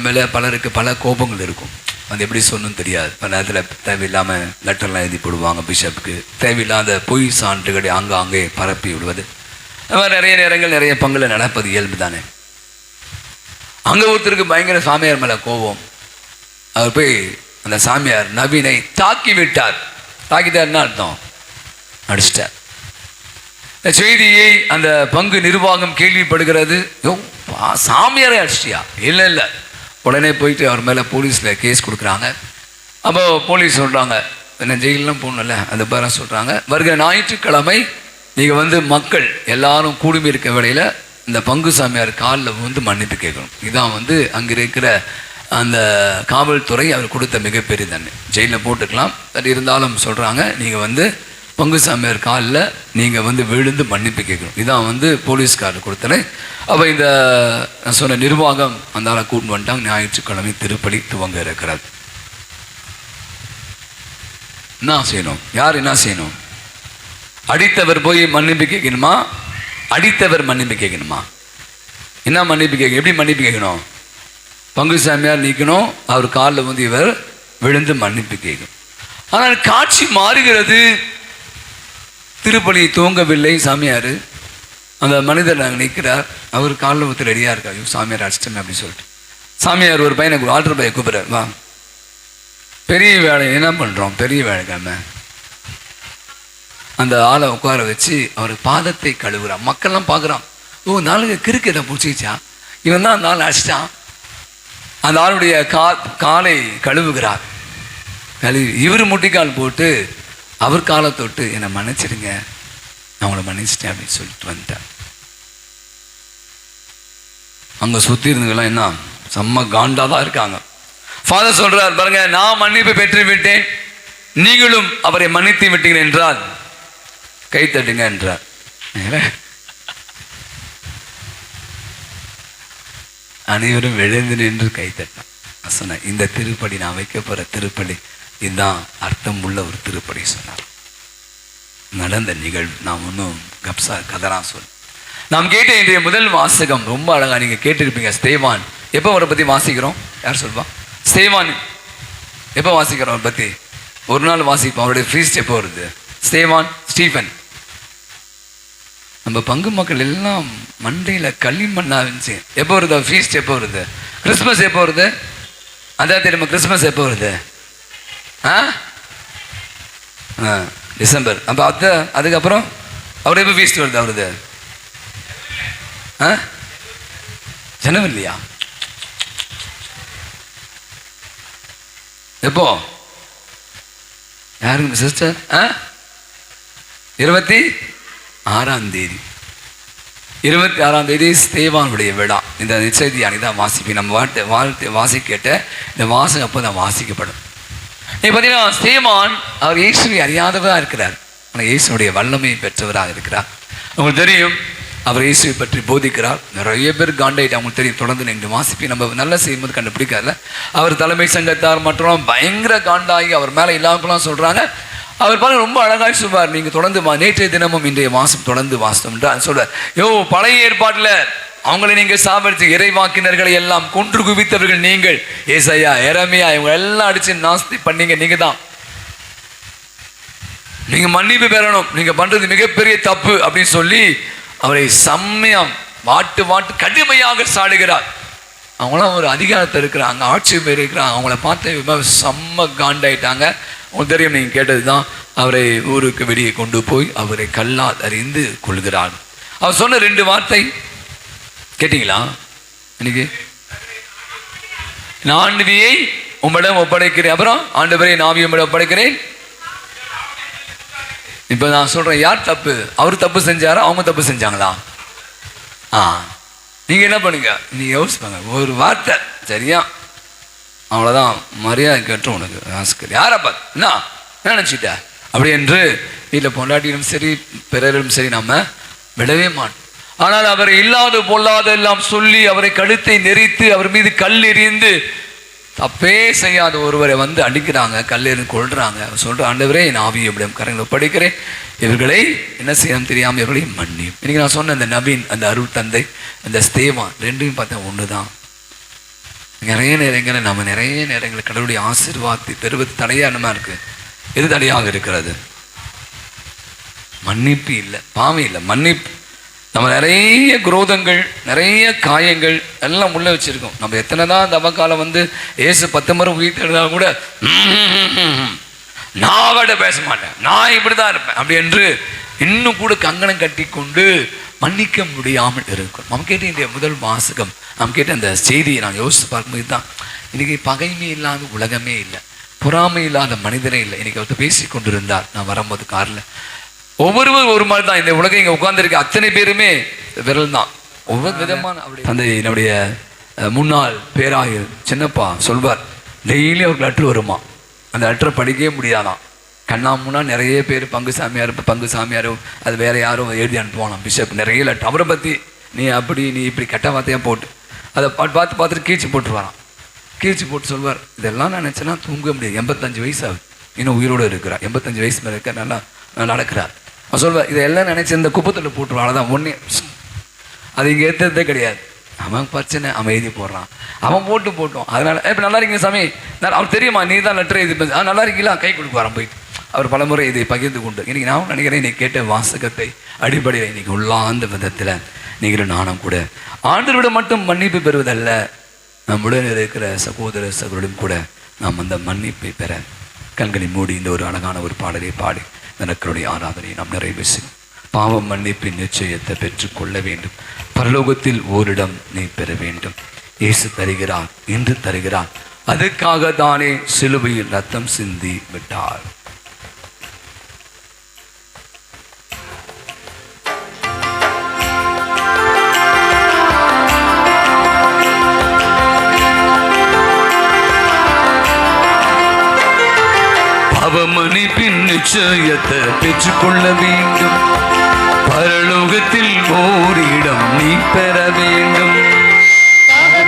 மேலே பலருக்கு பல கோபங்கள் இருக்கும். அது எப்படி சொல்லணும்னு தெரியாது. பல நேரத்தில் தேவையில்லாமல் லெட்டர்லாம் எழுதி போடுவாங்க பிஷப்புக்கு, தேவையில்லாத பொய் சான்றுகளை ஆங்காங்கே பரப்பி விடுவது. அது மாதிரி நிறைய நேரங்கள் நிறைய பங்குல நடப்பது இயல்பு தானே. அங்கே ஒருத்தருக்கு பயங்கர சாமியார் மேலே கோபம். அவர் போய் அந்த சாமியார் நவீனை தாக்கி விட்டார். தாக்கிட்டார்னா அர்த்தம் அடிச்சிட்டார். இந்த செய்தியை அந்த பங்கு நிர்வாகம் கேள்விப்படுகிறது. சாமியாரே அடிச்சிட்டியா? இல்லை இல்லை. உடனே போயிட்டு அவர் மேலே போலீஸில் கேஸ் கொடுக்குறாங்க. அப்போ போலீஸ் சொல்கிறாங்க, என்ன ஜெயிலெலாம் போகணும்ல, அந்த பேர சொல்கிறாங்க, வருகிற ஞாயிற்றுக்கிழமை நீங்கள் மக்கள் எல்லாரும் கூடுமி இருக்க வேளையில் இந்த பங்கு சாமியார் காலில் மன்னிப்பு கேட்கணும். இதான் அங்கே இருக்கிற அந்த காவல்துறை அவர் கொடுத்த மிகப்பெரிய தண்டனை. ஜெயிலில் போட்டுக்கலாம், பட் இருந்தாலும் சொல்கிறாங்க, நீங்கள் பங்கு சாமியார் காலில் நீங்கள் விழுந்து மன்னிப்பு கேட்கணும். இதான் போலீஸ்காரர் கொடுத்தனே. அப்போ இந்த நான் சொன்ன நிர்வாகம் அந்த ஆளை கூட்டு வந்துட்டாங்க. ஞாயிற்றுக்கிழமை திருப்பலி துவங்க இருக்கிறது. என்ன செய்யணும்? யார் என்ன செய்யணும்? அடித்தவர் போய் மன்னிப்பு கேட்கணுமா? அடித்தவர் மன்னிப்பு கேட்கணுமா? என்ன மன்னிப்பு கேட்க? எப்படி மன்னிப்பு கேட்கணும்? பங்கு சாமியார் நீக்கணும், அவர் காலில் இவர் விழுந்து மன்னிப்பு கேட்கணும். ஆனால் காட்சி மாறுகிறது. திருப்பலி துவங்கவில்லை. சாமியார் அந்த மனிதர் நாங்கள் நிற்கிறார். அவர் காலில் ஒருத்தர் ரெடியாக இருக்கார். சாமியார் அடிச்சிட்டமே அப்படின்னு சொல்லிட்டு சாமியார் ஒரு பையனை ஆல்டர் பையன் கூப்பிட்றார், வா பெரிய வேலை என்ன பண்ணுறோம், பெரிய வேலைக்காம அந்த ஆளை உட்கார வச்சு அவர் பாதத்தை கழுவுறான். மக்கள்லாம் பார்க்குறான், ஓ நாளுக்கு கிறுக்கு எதை பிடிச்சிச்சா, இவன் தான் அந்த ஆள் அடிச்சிட்டான். அந்த ஆளுடைய காலை கழுவுகிறார். இவர் முட்டிக்கால் போட்டு அவர் காலை தொட்டு என்னை மன்னிச்சிடுங்க, நான் உங்களை மன்னிச்சிட்டேன் அப்படின்னு சொல்லிட்டு வந்துட்டார். அங்கே சுற்றி இருந்தவங்களாம் என்ன செம்ம காண்டா தான் இருக்காங்க. ஃபாதர் சொல்றார், பாருங்க, நான் மன்னிப்பு பெற்று விட்டேன், நீங்களும் அவரை மன்னித்து விட்டீர்கள் என்றால் கை தட்டுங்க என்றார். அனைவரும் எழுந்து நின்று கை தட்டான். நான் சொன்னேன், இந்த திருப்படி நான் வைக்க போற திருப்படி இதுதான் அர்த்தம் உள்ள ஒரு திருப்படி சொன்னார். நடந்த நிகழ்வு. நான் ஒன்றும் கப்சா கதரா சொல். நாம் கேட்ட இன்றைய முதல் வாசகம் ரொம்ப அழகா நீங்க கேட்டிருப்பீங்க. ஸ்தேவான். எப்போ அவரை பத்தி வாசிக்கிறோம்? யார் சொல்வா? ஸ்தேவான் எப்போ வாசிக்கிறோம்? அவரை பத்தி ஒரு நாள் வாசிப்போம். அவருடைய ஃபீஸ்ட் எப்போ வருது? ஸ்தேவான், ஸ்டீஃபன். நம்ம பங்கு மக்கள் எல்லாம் மண்டையில் களிமண்ணா இருந்துச்சு. எப்போ வருது ஃபீஸ்ட்? எப்போ வருது? கிறிஸ்மஸ் எப்போ வருது? அதான் தெரியுமா? கிறிஸ்மஸ் எப்போ வருது? டிசம்பர். அப்போ அதுக்கப்புறம் அவர் எப்போ ஃபீஸ்ட் வருது? அவருது ஜனவரியா? எப்போ? யாருங்க சிஸ்டர்? 26ஆம் தேதி. 26ஆம் தேதி ஸ்தேவானுடைய விழா. இந்த நிச்சயத்தை அன்னைக்கு வாசிப்பேன். நம்ம வாழ்த்து வாசிக்கேட்ட இந்த வாசகம் அப்போ தான் வாசிக்கப்படும். நீங்க பார்த்தீங்கன்னா ஸ்தேவான் அவர் இயேசுவை அறியாதவராக இருக்கிறார், ஆனால் இயேசுடைய வல்லமையை பெற்றவராக இருக்கிறார். உங்களுக்கு தெரியும், அவர் இயேசுவை பற்றி போதிக்கிறார். நிறைய பேர் காண்டாயிட்டு அவங்களுக்கு தெரியும். தொடர்ந்து நீங்கள் வாசிப்பி நம்ம நல்லா செய்யும்போது கண்டுபிடிக்காதுல. அவர் தலைமை சங்கத்தார் மற்றும் பயங்கர காண்டாகி அவர் மேலே இல்லாமலாம் சொல்கிறாங்க. அவர் பாருங்க ரொம்ப அழகாக சொல்வார். நீங்கள் தொடர்ந்து நேற்றைய தினமும் இன்றைய மாதம் தொடர்ந்து வாசித்தோம் சொல்வார். பழைய ஏற்பாட்டில் அவங்களை நீங்கள் சாவடித்து இறைவாக்கினர்களை எல்லாம் கொன்று குவித்தவர்கள் நீங்கள். ஏசாயா, எரேமியா இவங்க எல்லாம் அடிச்சு நாஸ்தி பண்ணீங்க. நீங்க தான், நீங்க மன்னிப்பு பெறணும், நீங்க பண்றது மிகப்பெரிய தப்பு அப்படின்னு சொல்லி அவரை செம்மையாம் வாட்டு கடுமையாக சாடுகிறார். அவங்களாம் ஒரு அதிகாரத்தை இருக்கிறாங்க, ஆட்சி பேர் இருக்கிறாங்க. அவங்கள பார்த்து செம்ம காண்டாயிட்டாங்க. உங்களுக்கு தெரியும், நீங்கள் கேட்டது தான். அவரை ஊருக்கு வெளியே கொண்டு போய் அவரை கல்லால் அறிந்து கொள்கிறார். அவர் சொன்ன 2 வார்த்தை கேட்டீங்களா? இன்னைக்கு ஆண்டவியை உம்மிடம் ஒப்படைக்கிறேன். அப்புறம் ஆண்டவரை நாவியை உம்மிடம் ஒப்படைக்கிறேன். இப்போ நான் சொல்றேன், யார் தப்பு? அவர் தப்பு செஞ்சாரா, அவங்க தப்பு செஞ்சாங்களா? நீங்க என்ன பண்ணுங்க, நீங்க யோசிப்பாங்க. ஒரு வார்த்தை சரியா, அவ்வளோதான், மரியாதை கேட்டு உனக்கு யாரை பார்த்து என்ன நினச்சிட்ட அப்படி என்று வீட்டில் பொண்டாட்டியும் சரி பிறரும் சரி நம்ம விடவே மாட்டோம். ஆனால் அவரை இல்லாத பொல்லாத எல்லாம் சொல்லி அவரை கழுத்தை நெரித்து அவர் மீது கல் எறிந்து தப்பே செய்யாத ஒருவரை வந்து அடிக்கிறாங்க, கல்லெறி கொள்றாங்க. சொல்ற ஆண்டவரே என் ஆவி எப்படியும் கரங்களை படிக்கிறேன், இவர்களை என்ன செய்யணும் தெரியாமல் இவர்களை மன்னியும். இன்னைக்கு நான் சொன்ன அந்த நவீன், அந்த அருள் தந்தை, அந்த ஸ்தேவான் ரெண்டையும் பார்த்தா ஒன்று தான். நிறைய நேரங்களில் நம்ம நிறைய நேரங்களில் கடவுளுடைய ஆசீர்வாதத்தை பெறுவது தடையானமா இருக்கு. எது தடையாக இருக்கிறது? மன்னிப்பு இல்லை, பாவம் இல்லை, மன்னிப்பு. நம்ம நிறைய குரோதங்கள், நிறைய காயங்கள் எல்லாம் உள்ள வச்சிருக்கோம். நம்ம எத்தனை தான் தவக்காலம் வந்து ஏசு 10 முறை உயிர்த்தெழுந்தாலும் கூட நான் அவட பேச மாட்டேன், நான் இப்படிதான் இருப்பேன் அப்படி என்று இன்னும் கூட கங்கணம் கட்டி கொண்டு மன்னிக்க முடியாமல் இருக்கும். நம்ம கேட்ட இந்த முதல் வாசகம், நம்ம கேட்ட அந்த செய்தியை நான் யோசித்து பார்க்கும்போது தான் இன்னைக்கு பகைமை இல்லாத உலகமே இல்லை, பொறாமை இல்லாத மனிதனே இல்லை. இன்னைக்கு அவர் பேசி கொண்டிருந்தார். நான் வரும்போது காரில் ஒவ்வொருவரும் ஒரு மாதிரி தான். இந்த உலகம் இங்கே உட்கார்ந்துருக்க அத்தனை பேருமே விரல் தான். ஒவ்வொரு விதமான தந்தை என்னுடைய முன்னாள் பேராயர் சின்னப்பா சொல்வார், டெய்லி அவருக்கு லெட்ரு வருமா, அந்த லெட்டரை படிக்கவே முடியாதான். கண்ணாமுன்னா நிறைய பேர் பங்கு சாமியாரும் அது வேற யாரும் எழுதி அனுப்புவானாம். பிஷப் நிறைய லெட்டர் அவரை பற்றி, நீ அப்படி நீ இப்படி கெட்ட வார்த்தையாக போட்டு அதை பார்த்துட்டு கீழ்ச்சி போட்டு வரான். கீழ்ச்சி போட்டு சொல்வார், இதெல்லாம் நான் நினச்சேன்னா தூங்க முடியாது, 85 வயசு ஆகுது, இன்னும் உயிரோடு இருக்கிறார், 85 வயசு மேலே இருக்க நல்லா நடக்கிறார். அவன் சொல்வார், இதெல்லாம் நினச்சி இந்த குப்பத்தில் போட்டுருவான், அதான் ஒன்றே அது இங்கே ஏற்றுறதே கிடையாது. அவன் பிரச்சனை அவன் எழுதி போடுறான், அவன் போட்டோம். அதனால இப்போ நல்லா இருக்கீங்க சாமி, அவர் தெரியுமா நீ தான் லெட்டர் எழுதி நல்லா இருக்கீங்களா, கை கொடுக்குவாரான் போயிட்டு. அவர் பலமுறை இதை பகிர்ந்து கொண்டு இன்றைக்கி நான் நினைக்கிறேன், இன்னைக்கு கேட்ட வாசகத்தை அடிப்படையில் இன்னைக்கு உள்ளார்ந்த விதத்தில் நீங்களும் நானும் கூட ஆண்டவரிடம் மட்டும் மன்னிப்பு பெறுவதல்ல, நம்முடன் இருக்கிற சகோதர சகோதரிடம் கூட நாம் அந்த மன்னிப்பை பெற கண்களை மூடி இந்த ஒரு அழகான ஒரு பாடலை பாடி எனக்களுடைய ஆராதனையை நாம் நிறைவு செய்யும். பாவம் மன்னிப்பின் நிச்சயத்தை பெற்றுக்கொள்ள வேண்டும். பரலோகத்தில் ஓரிடம் நீ பெற வேண்டும். இயேசு தருகிறார், இன்று தருகிறார். அதுக்காக தானே சிலுவையில் ரத்தம் சிந்தி விட்டார். மன்னிப்பின் நிச்சயத்தை பெற்றுக்கொள்ள வேண்டும். பரலோகத்தில் ஓரிடம் நீ பெற வேண்டும்.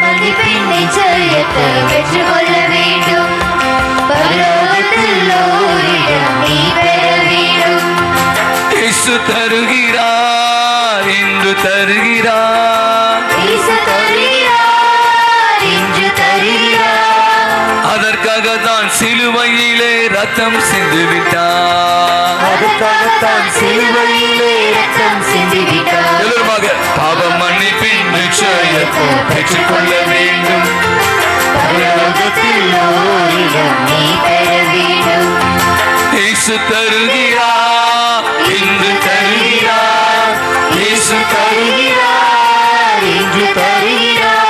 மன்னிப்பின் நிச்சயத்தை பெற்றுக்கொள்ள வேண்டும். பரலோகத்தில் ஓரிடம் நீ பெற வேண்டும். இயேசு தருகிறார், இன்று தருகிறார். இயேசு தருகிறார், இன்று தருகிறார். அதற்காக தான் சிலுவையிலே ரத்தம் சிந்தி விட்டார். அதற்காகத்தான் சிலுவையிலே ரத்தம் சிந்தி விட்டார். எல்லோருமாக பாவ மன்னிப்பின் நிச்சயத்தை பெற்றுக்கொள்ள வேண்டும். பரலோகத்தில் ஓரிடம் நீ பெற வேண்டும். இயேசு தருகிறார், இன்று தருகிறார். இயேசு தருகிறார், இன்று தருகிறார்.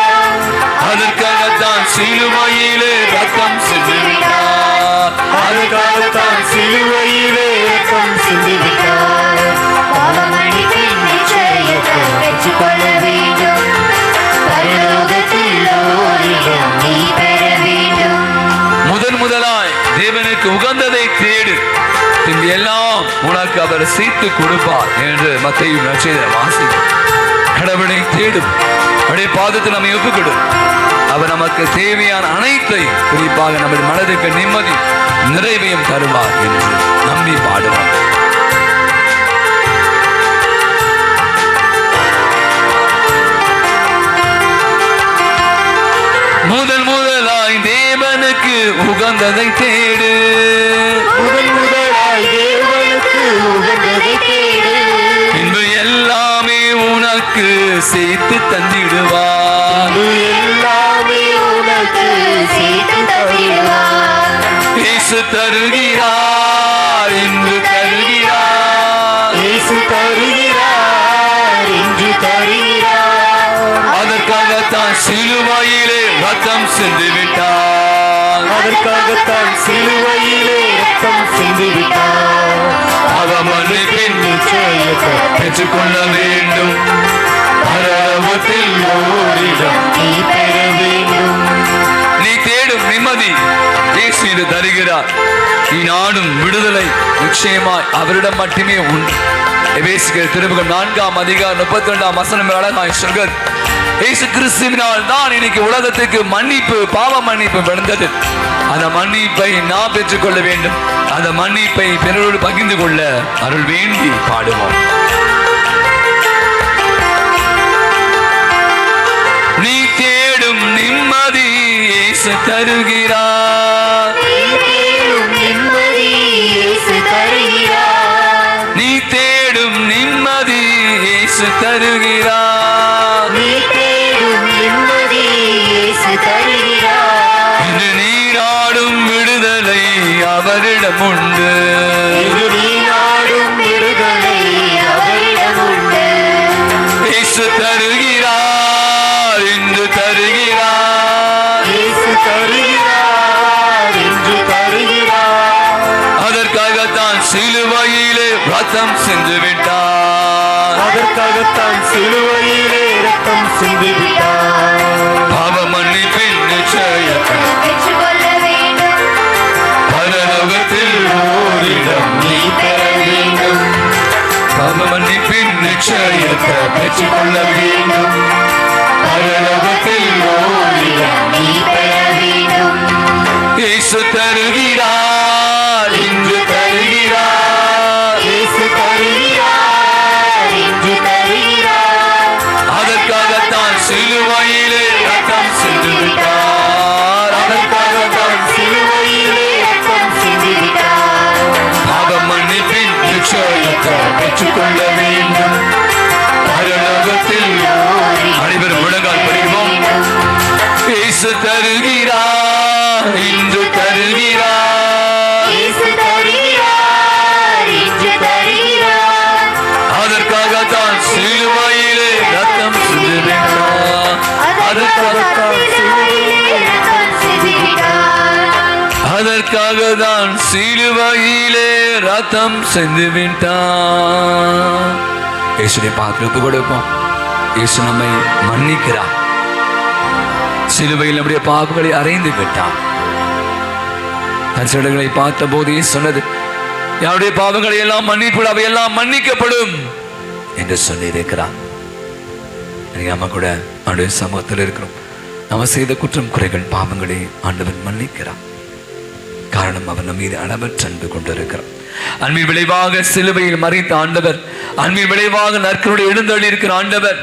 அதற்காகத்தான் சிலுவையிலே ரத்தம் சிந்தி விட்டார். அதற்காகத்தான் சிலுவையிலே ரத்தம் சிந்தி விட்டார். பாவ மன்னிப்பின் நிச்சயத்தை பெற்றுக்கொள்ள வேண்டும். பரலோகத்தில் ஓரிடம் நீ பெற வேண்டும். முதலாய் தேவனுக்கு உகந்ததை தேடு, பின்பு எல்லாம் உனக்கு அவர் சேர்த்து கொடுப்பார் என்று மத்தேயு நற்செய்தியில் வாசிக்கிறோம். கடவுளை தேடும், அவருடைய பாதத்தில் நம்மை ஒப்புக்கொடு. அவர் நமக்கு தேவையான அனைத்தையும், குறிப்பாக நமது மனதுக்கு நிம்மதி நிறைவையும் தருவார் என்று நம்பி பாடுவார். முதலாய் தேவனுக்கு உகந்ததை தேடு. முதலாய் தேவனுக்கு உகந்ததை தேடு. பின்பு எல்லாமே உனக்கு சேர்த்து தந்திடுவார். எல்லாமே உனக்கு சேர்த்து தந்திடுவார். இயேசு தருகிறார், இன்று தருகிறார். இயேசு தருகிறார், இன்று தருகிறார். அதற்காகத்தான் சிலுவையிலே ரத்தம் சிந்தி விட்டார். அதற்காகத்தான் சிலுவையிலே ரத்தம் சிந்தி விட்டார். அவர் மன்னிப்பின் நிச்சயத்தை பெற்றுக்கொள்ள வேண்டும். பரலோகத்தில் ஓரிடம் நீ பெற வேண்டும். நீ தேடும் நிம்மதி இயேசு இது தருகிறார். நீ நாடும் விடுதலை நிச்சயமாய் அவரிடம் மட்டுமே உண்டு. எபேசியர் திருமுகம் 4-ம் அதிகாரம் 32-ம் வசனம் அழகாய் சொல்கிறது, இயேசு கிறிஸ்துவினால் தான் இன்னைக்கு உலகத்துக்கு மன்னிப்பு, பாவ மன்னிப்பு வந்தது. அந்த மன்னிப்பை நாம் பெற்றுக்கொள்ள வேண்டும். அந்த மன்னிப்பை பிறரோடு பகிர்ந்து கொள்ள அருள் வேண்டி பாடுவோம். நீ தேடும் நிம்மதி இயேசு தருகிறார். நீ தேடும் நிம்மதி இயேசு தருகிறார். இன்று நீராடும் விடுதலை அவரிடம் உண்டு. இயேசு தருகிறார், இன்று தருகிறார். அதற்காகத்தான் சிலுவையிலே ரத்தம் சிந்து விட்டார். பாவ மன்னிப்பின் நிச்சயத்தை பரலோகத்தில் ஓரிடம் நீ பெற வேண்டும். பாவ மன்னிப்பின் நிச்சயத்தை பெற்றுக்கொள்ள வேண்டும். பரலோகத்தில் ஓரிடம் நீ பெற வேண்டும். இயேசு தருகிறார், இன்று தருகிறார். அதற்காகத்தான் சிலுவையிலே ரத்தம் சிந்து விட்டார். பாவ மன்னிப்பின் நிச்சயத்தை பெற்றுக்கொள்ள வேண்டும். பரலோகத்தில் அனைவரும் முழங்கால் படிப்போம். இயேசு தருகிறார், இன்று தருகிறார். அதற்காகத்தான் சிலுவையிலே ரத்தம் சிந்து விட்டார். அதற்காகத்தான் சிலுவையிலே ரத்தம் சிந்து விட்டார். இயேசுவை பார்த்து ஒப்பு கொடுப்போம். இயேசு நம்மை மன்னிக்கிறார். சிலுவையில் நம்முடைய பாவங்களை அறைந்து விட்டார். தன் சீடர்களை பார்த்த போதே சொன்னது, யாருடைய பாவங்களை எல்லாம் மன்னிப்பு, அவை எல்லாம் மன்னிக்கப்படும் என்று சொல்லியிருக்கிறார். நம்ம கூட அவருடைய சமூகத்தில் இருக்கிறோம். நம்ம செய்த குற்றம் குறைகள் பாவங்களை ஆண்டவன் மன்னிக்கிறார். காரணம் அவர் நம் மீது அளவற்ற அன்பு கொண்டிருக்கிறார். அன்பின் விளைவாக சிலுவையில் மறைத்த ஆண்டவர், அன்பின் விளைவாக நற்கருடைய எழுந்தள்ளி இருக்கிற ஆண்டவர்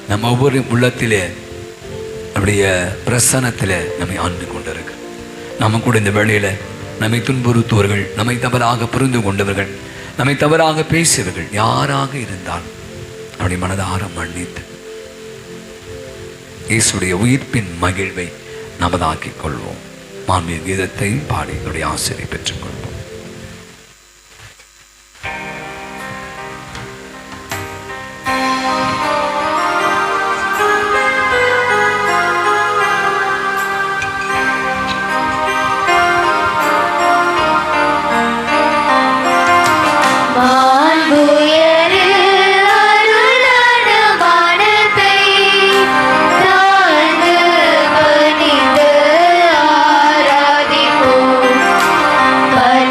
நம்ம ஒவ்வொரு உள்ளத்திலே நம்முடைய பிரசன்னத்திலே நம்மை ஆண்டு கொண்டிருக்கிறார். நம்ம கூட இந்த வேளையில நம்மை துன்புறுத்துவர்கள், நம்மை தவறாக புரிந்து கொண்டவர்கள், நம்மை தவறாக பேசியவர்கள் யாராக இருந்தால் அவருடைய மனதார மன்னித்து இயேசுடைய உயிர்ப்பின் மகிழ்வை நமதாக்கிக் கொள்வோம். மாண்பு கீதத்தை பாடி அவருடைய ஆசிரியை பெற்றுக் கொள்வோம். பரலோக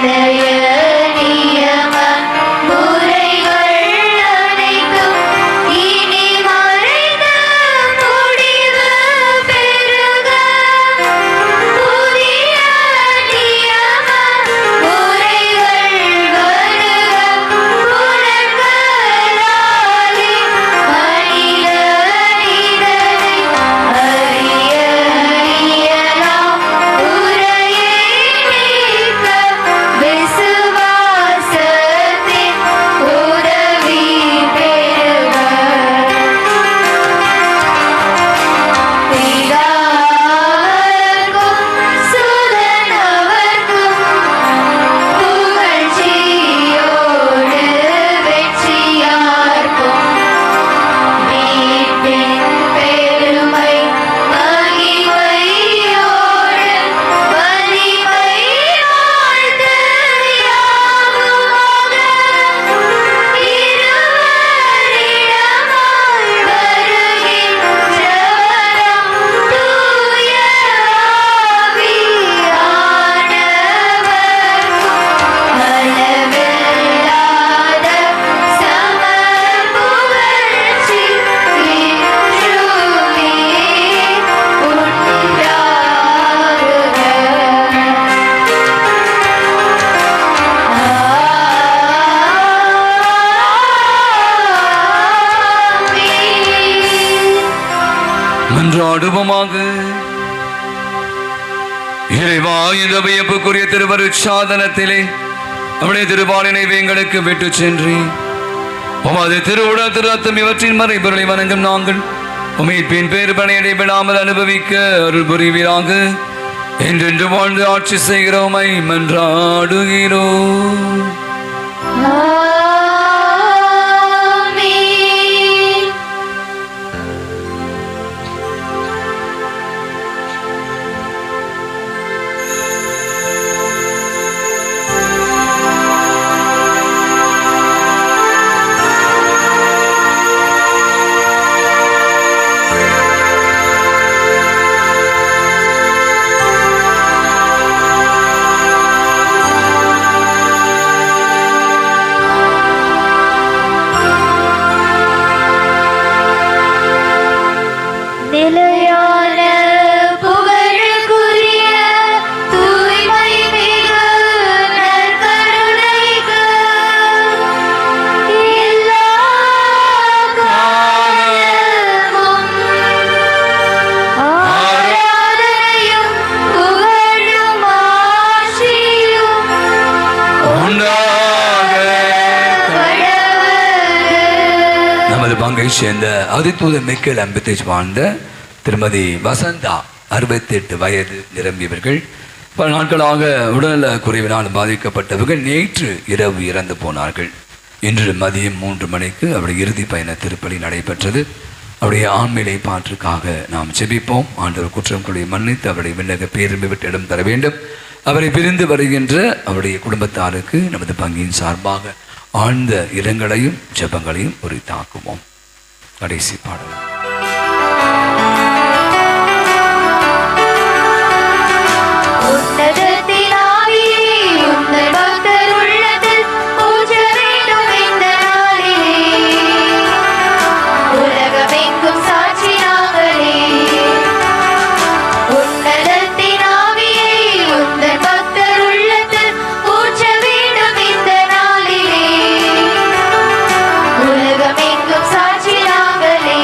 மன்றாடுவோமாக. இறைவா, இந்த வியப்புக்குரிய திருவருட்சாதனத்திலே அவருடைய திருபாலினை எங்களுக்கு விட்டு சென்றி உமது திருவுடல் திரு ரத்தம் இவற்றின் மறைபொருளை வணங்கும் நாங்கள் உமீட்பின் பேர் பணியடை விடாமல் அனுபவிக்க அருள் புரிவீராக. என்றென்று வாழ்ந்து ஆட்சி செய்கிறோமை மன்றாடுகிறோம். பங்கை சேர்ந்த அதிதூத மிக்கேல் அம்பித்தேஜ் வாழ்ந்த திருமதி வசந்தா 68 வயது நிரம்பியவர்கள். பல நாட்களாக உடல்நல குறைவினால் பாதிக்கப்பட்டவர்கள் நேற்று இரவு இறந்து போனார்கள். இன்று மதியம் 3 மணிக்கு அவருடைய இறுதி பயண திருப்பலி நடைபெற்றது. அவருடைய ஆண்மையை பாற்றுக்காக நாம் செபிப்போம். ஆண்டவர் குற்றங்களை மன்னித்து அவருடைய விண்ணக பேரும்பி விட்டு இடம் தர வேண்டும். அவரை பிரிந்து வருகின்ற அவருடைய குடும்பத்தாருக்கு நமது பங்கின் சார்பாக ஆழ்ந்த இரங்கலையும் ஜெபங்களையும் உரித்தாக்குவோம். கடைசி பாடல். உலகமெங்கும் சாட்சி நாங்களே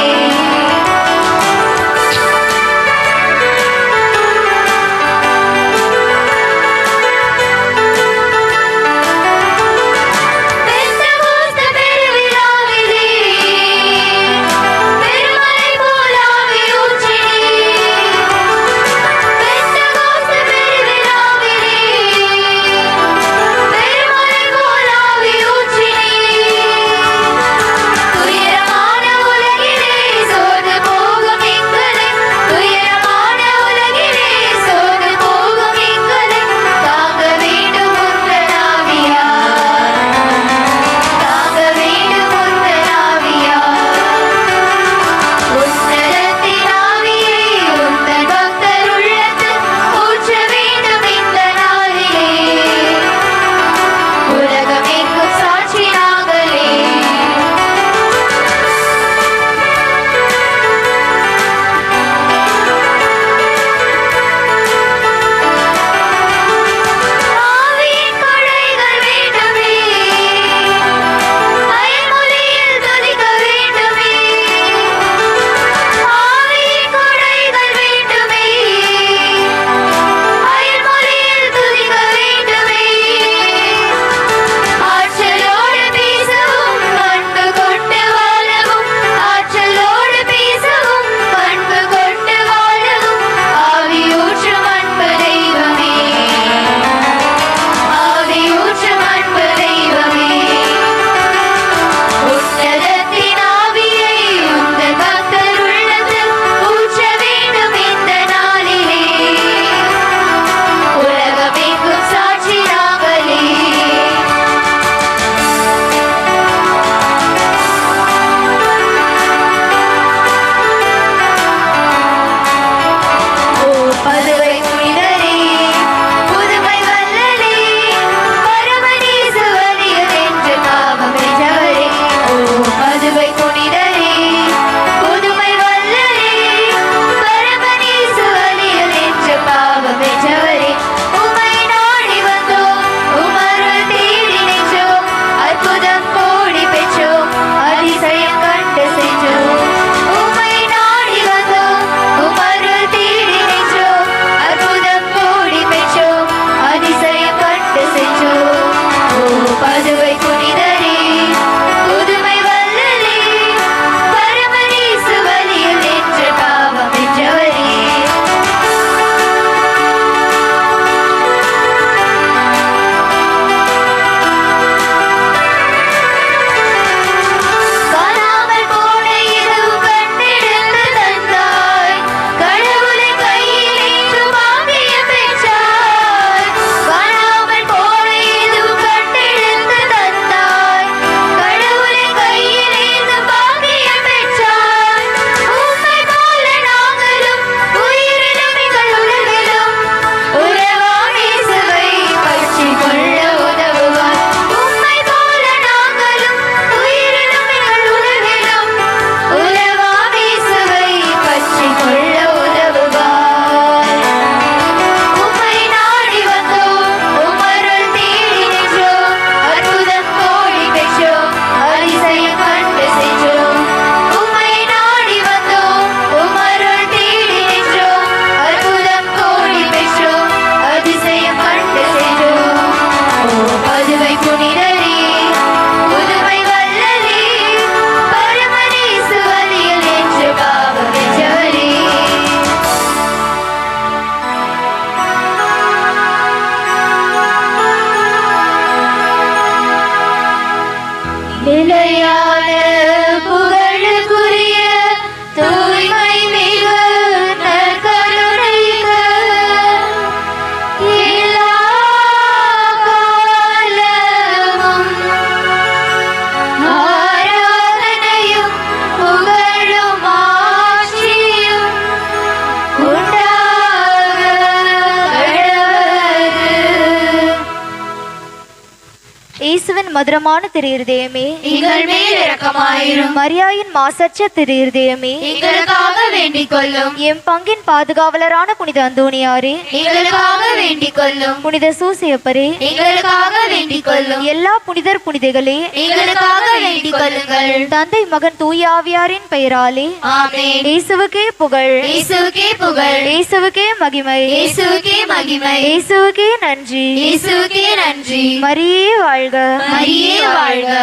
இயேசுவின் மதுரமான திரு இருதயமே, எங்கள் மேல் இரக்கமாயிரும். மரியாயின் மாசற்ற திரு இருதயமே, எங்களுக்காக வேண்டிக் கொள்ளும். எம் பங்கின் பாதுகாவலரான புனித அந்தோணியாரே, எங்களுக்காக வேண்டிக் கொள்ளும். புனித சூசையப்பரே, எங்களுக்காக வேண்டிக் கொள்ளும். எல்லா புனிதர் புனிதைகளே, எங்களுக்காக வேண்டிக் கொள்ளுங்கள். தந்தை மகன் தூய ஆவியாரின் பெயராலே ஆமென். இயேசுவுக்கே புகழ், இயேசுவுக்கே புகழ், இயேசுவுக்கே மகிமை, இயேசுவுக்கே மகிமை, இயேசுவுக்கே நன்றி, இயேசுவுக்கே நன்றி. மரியே வாழ்க, மரியே வாழ்க.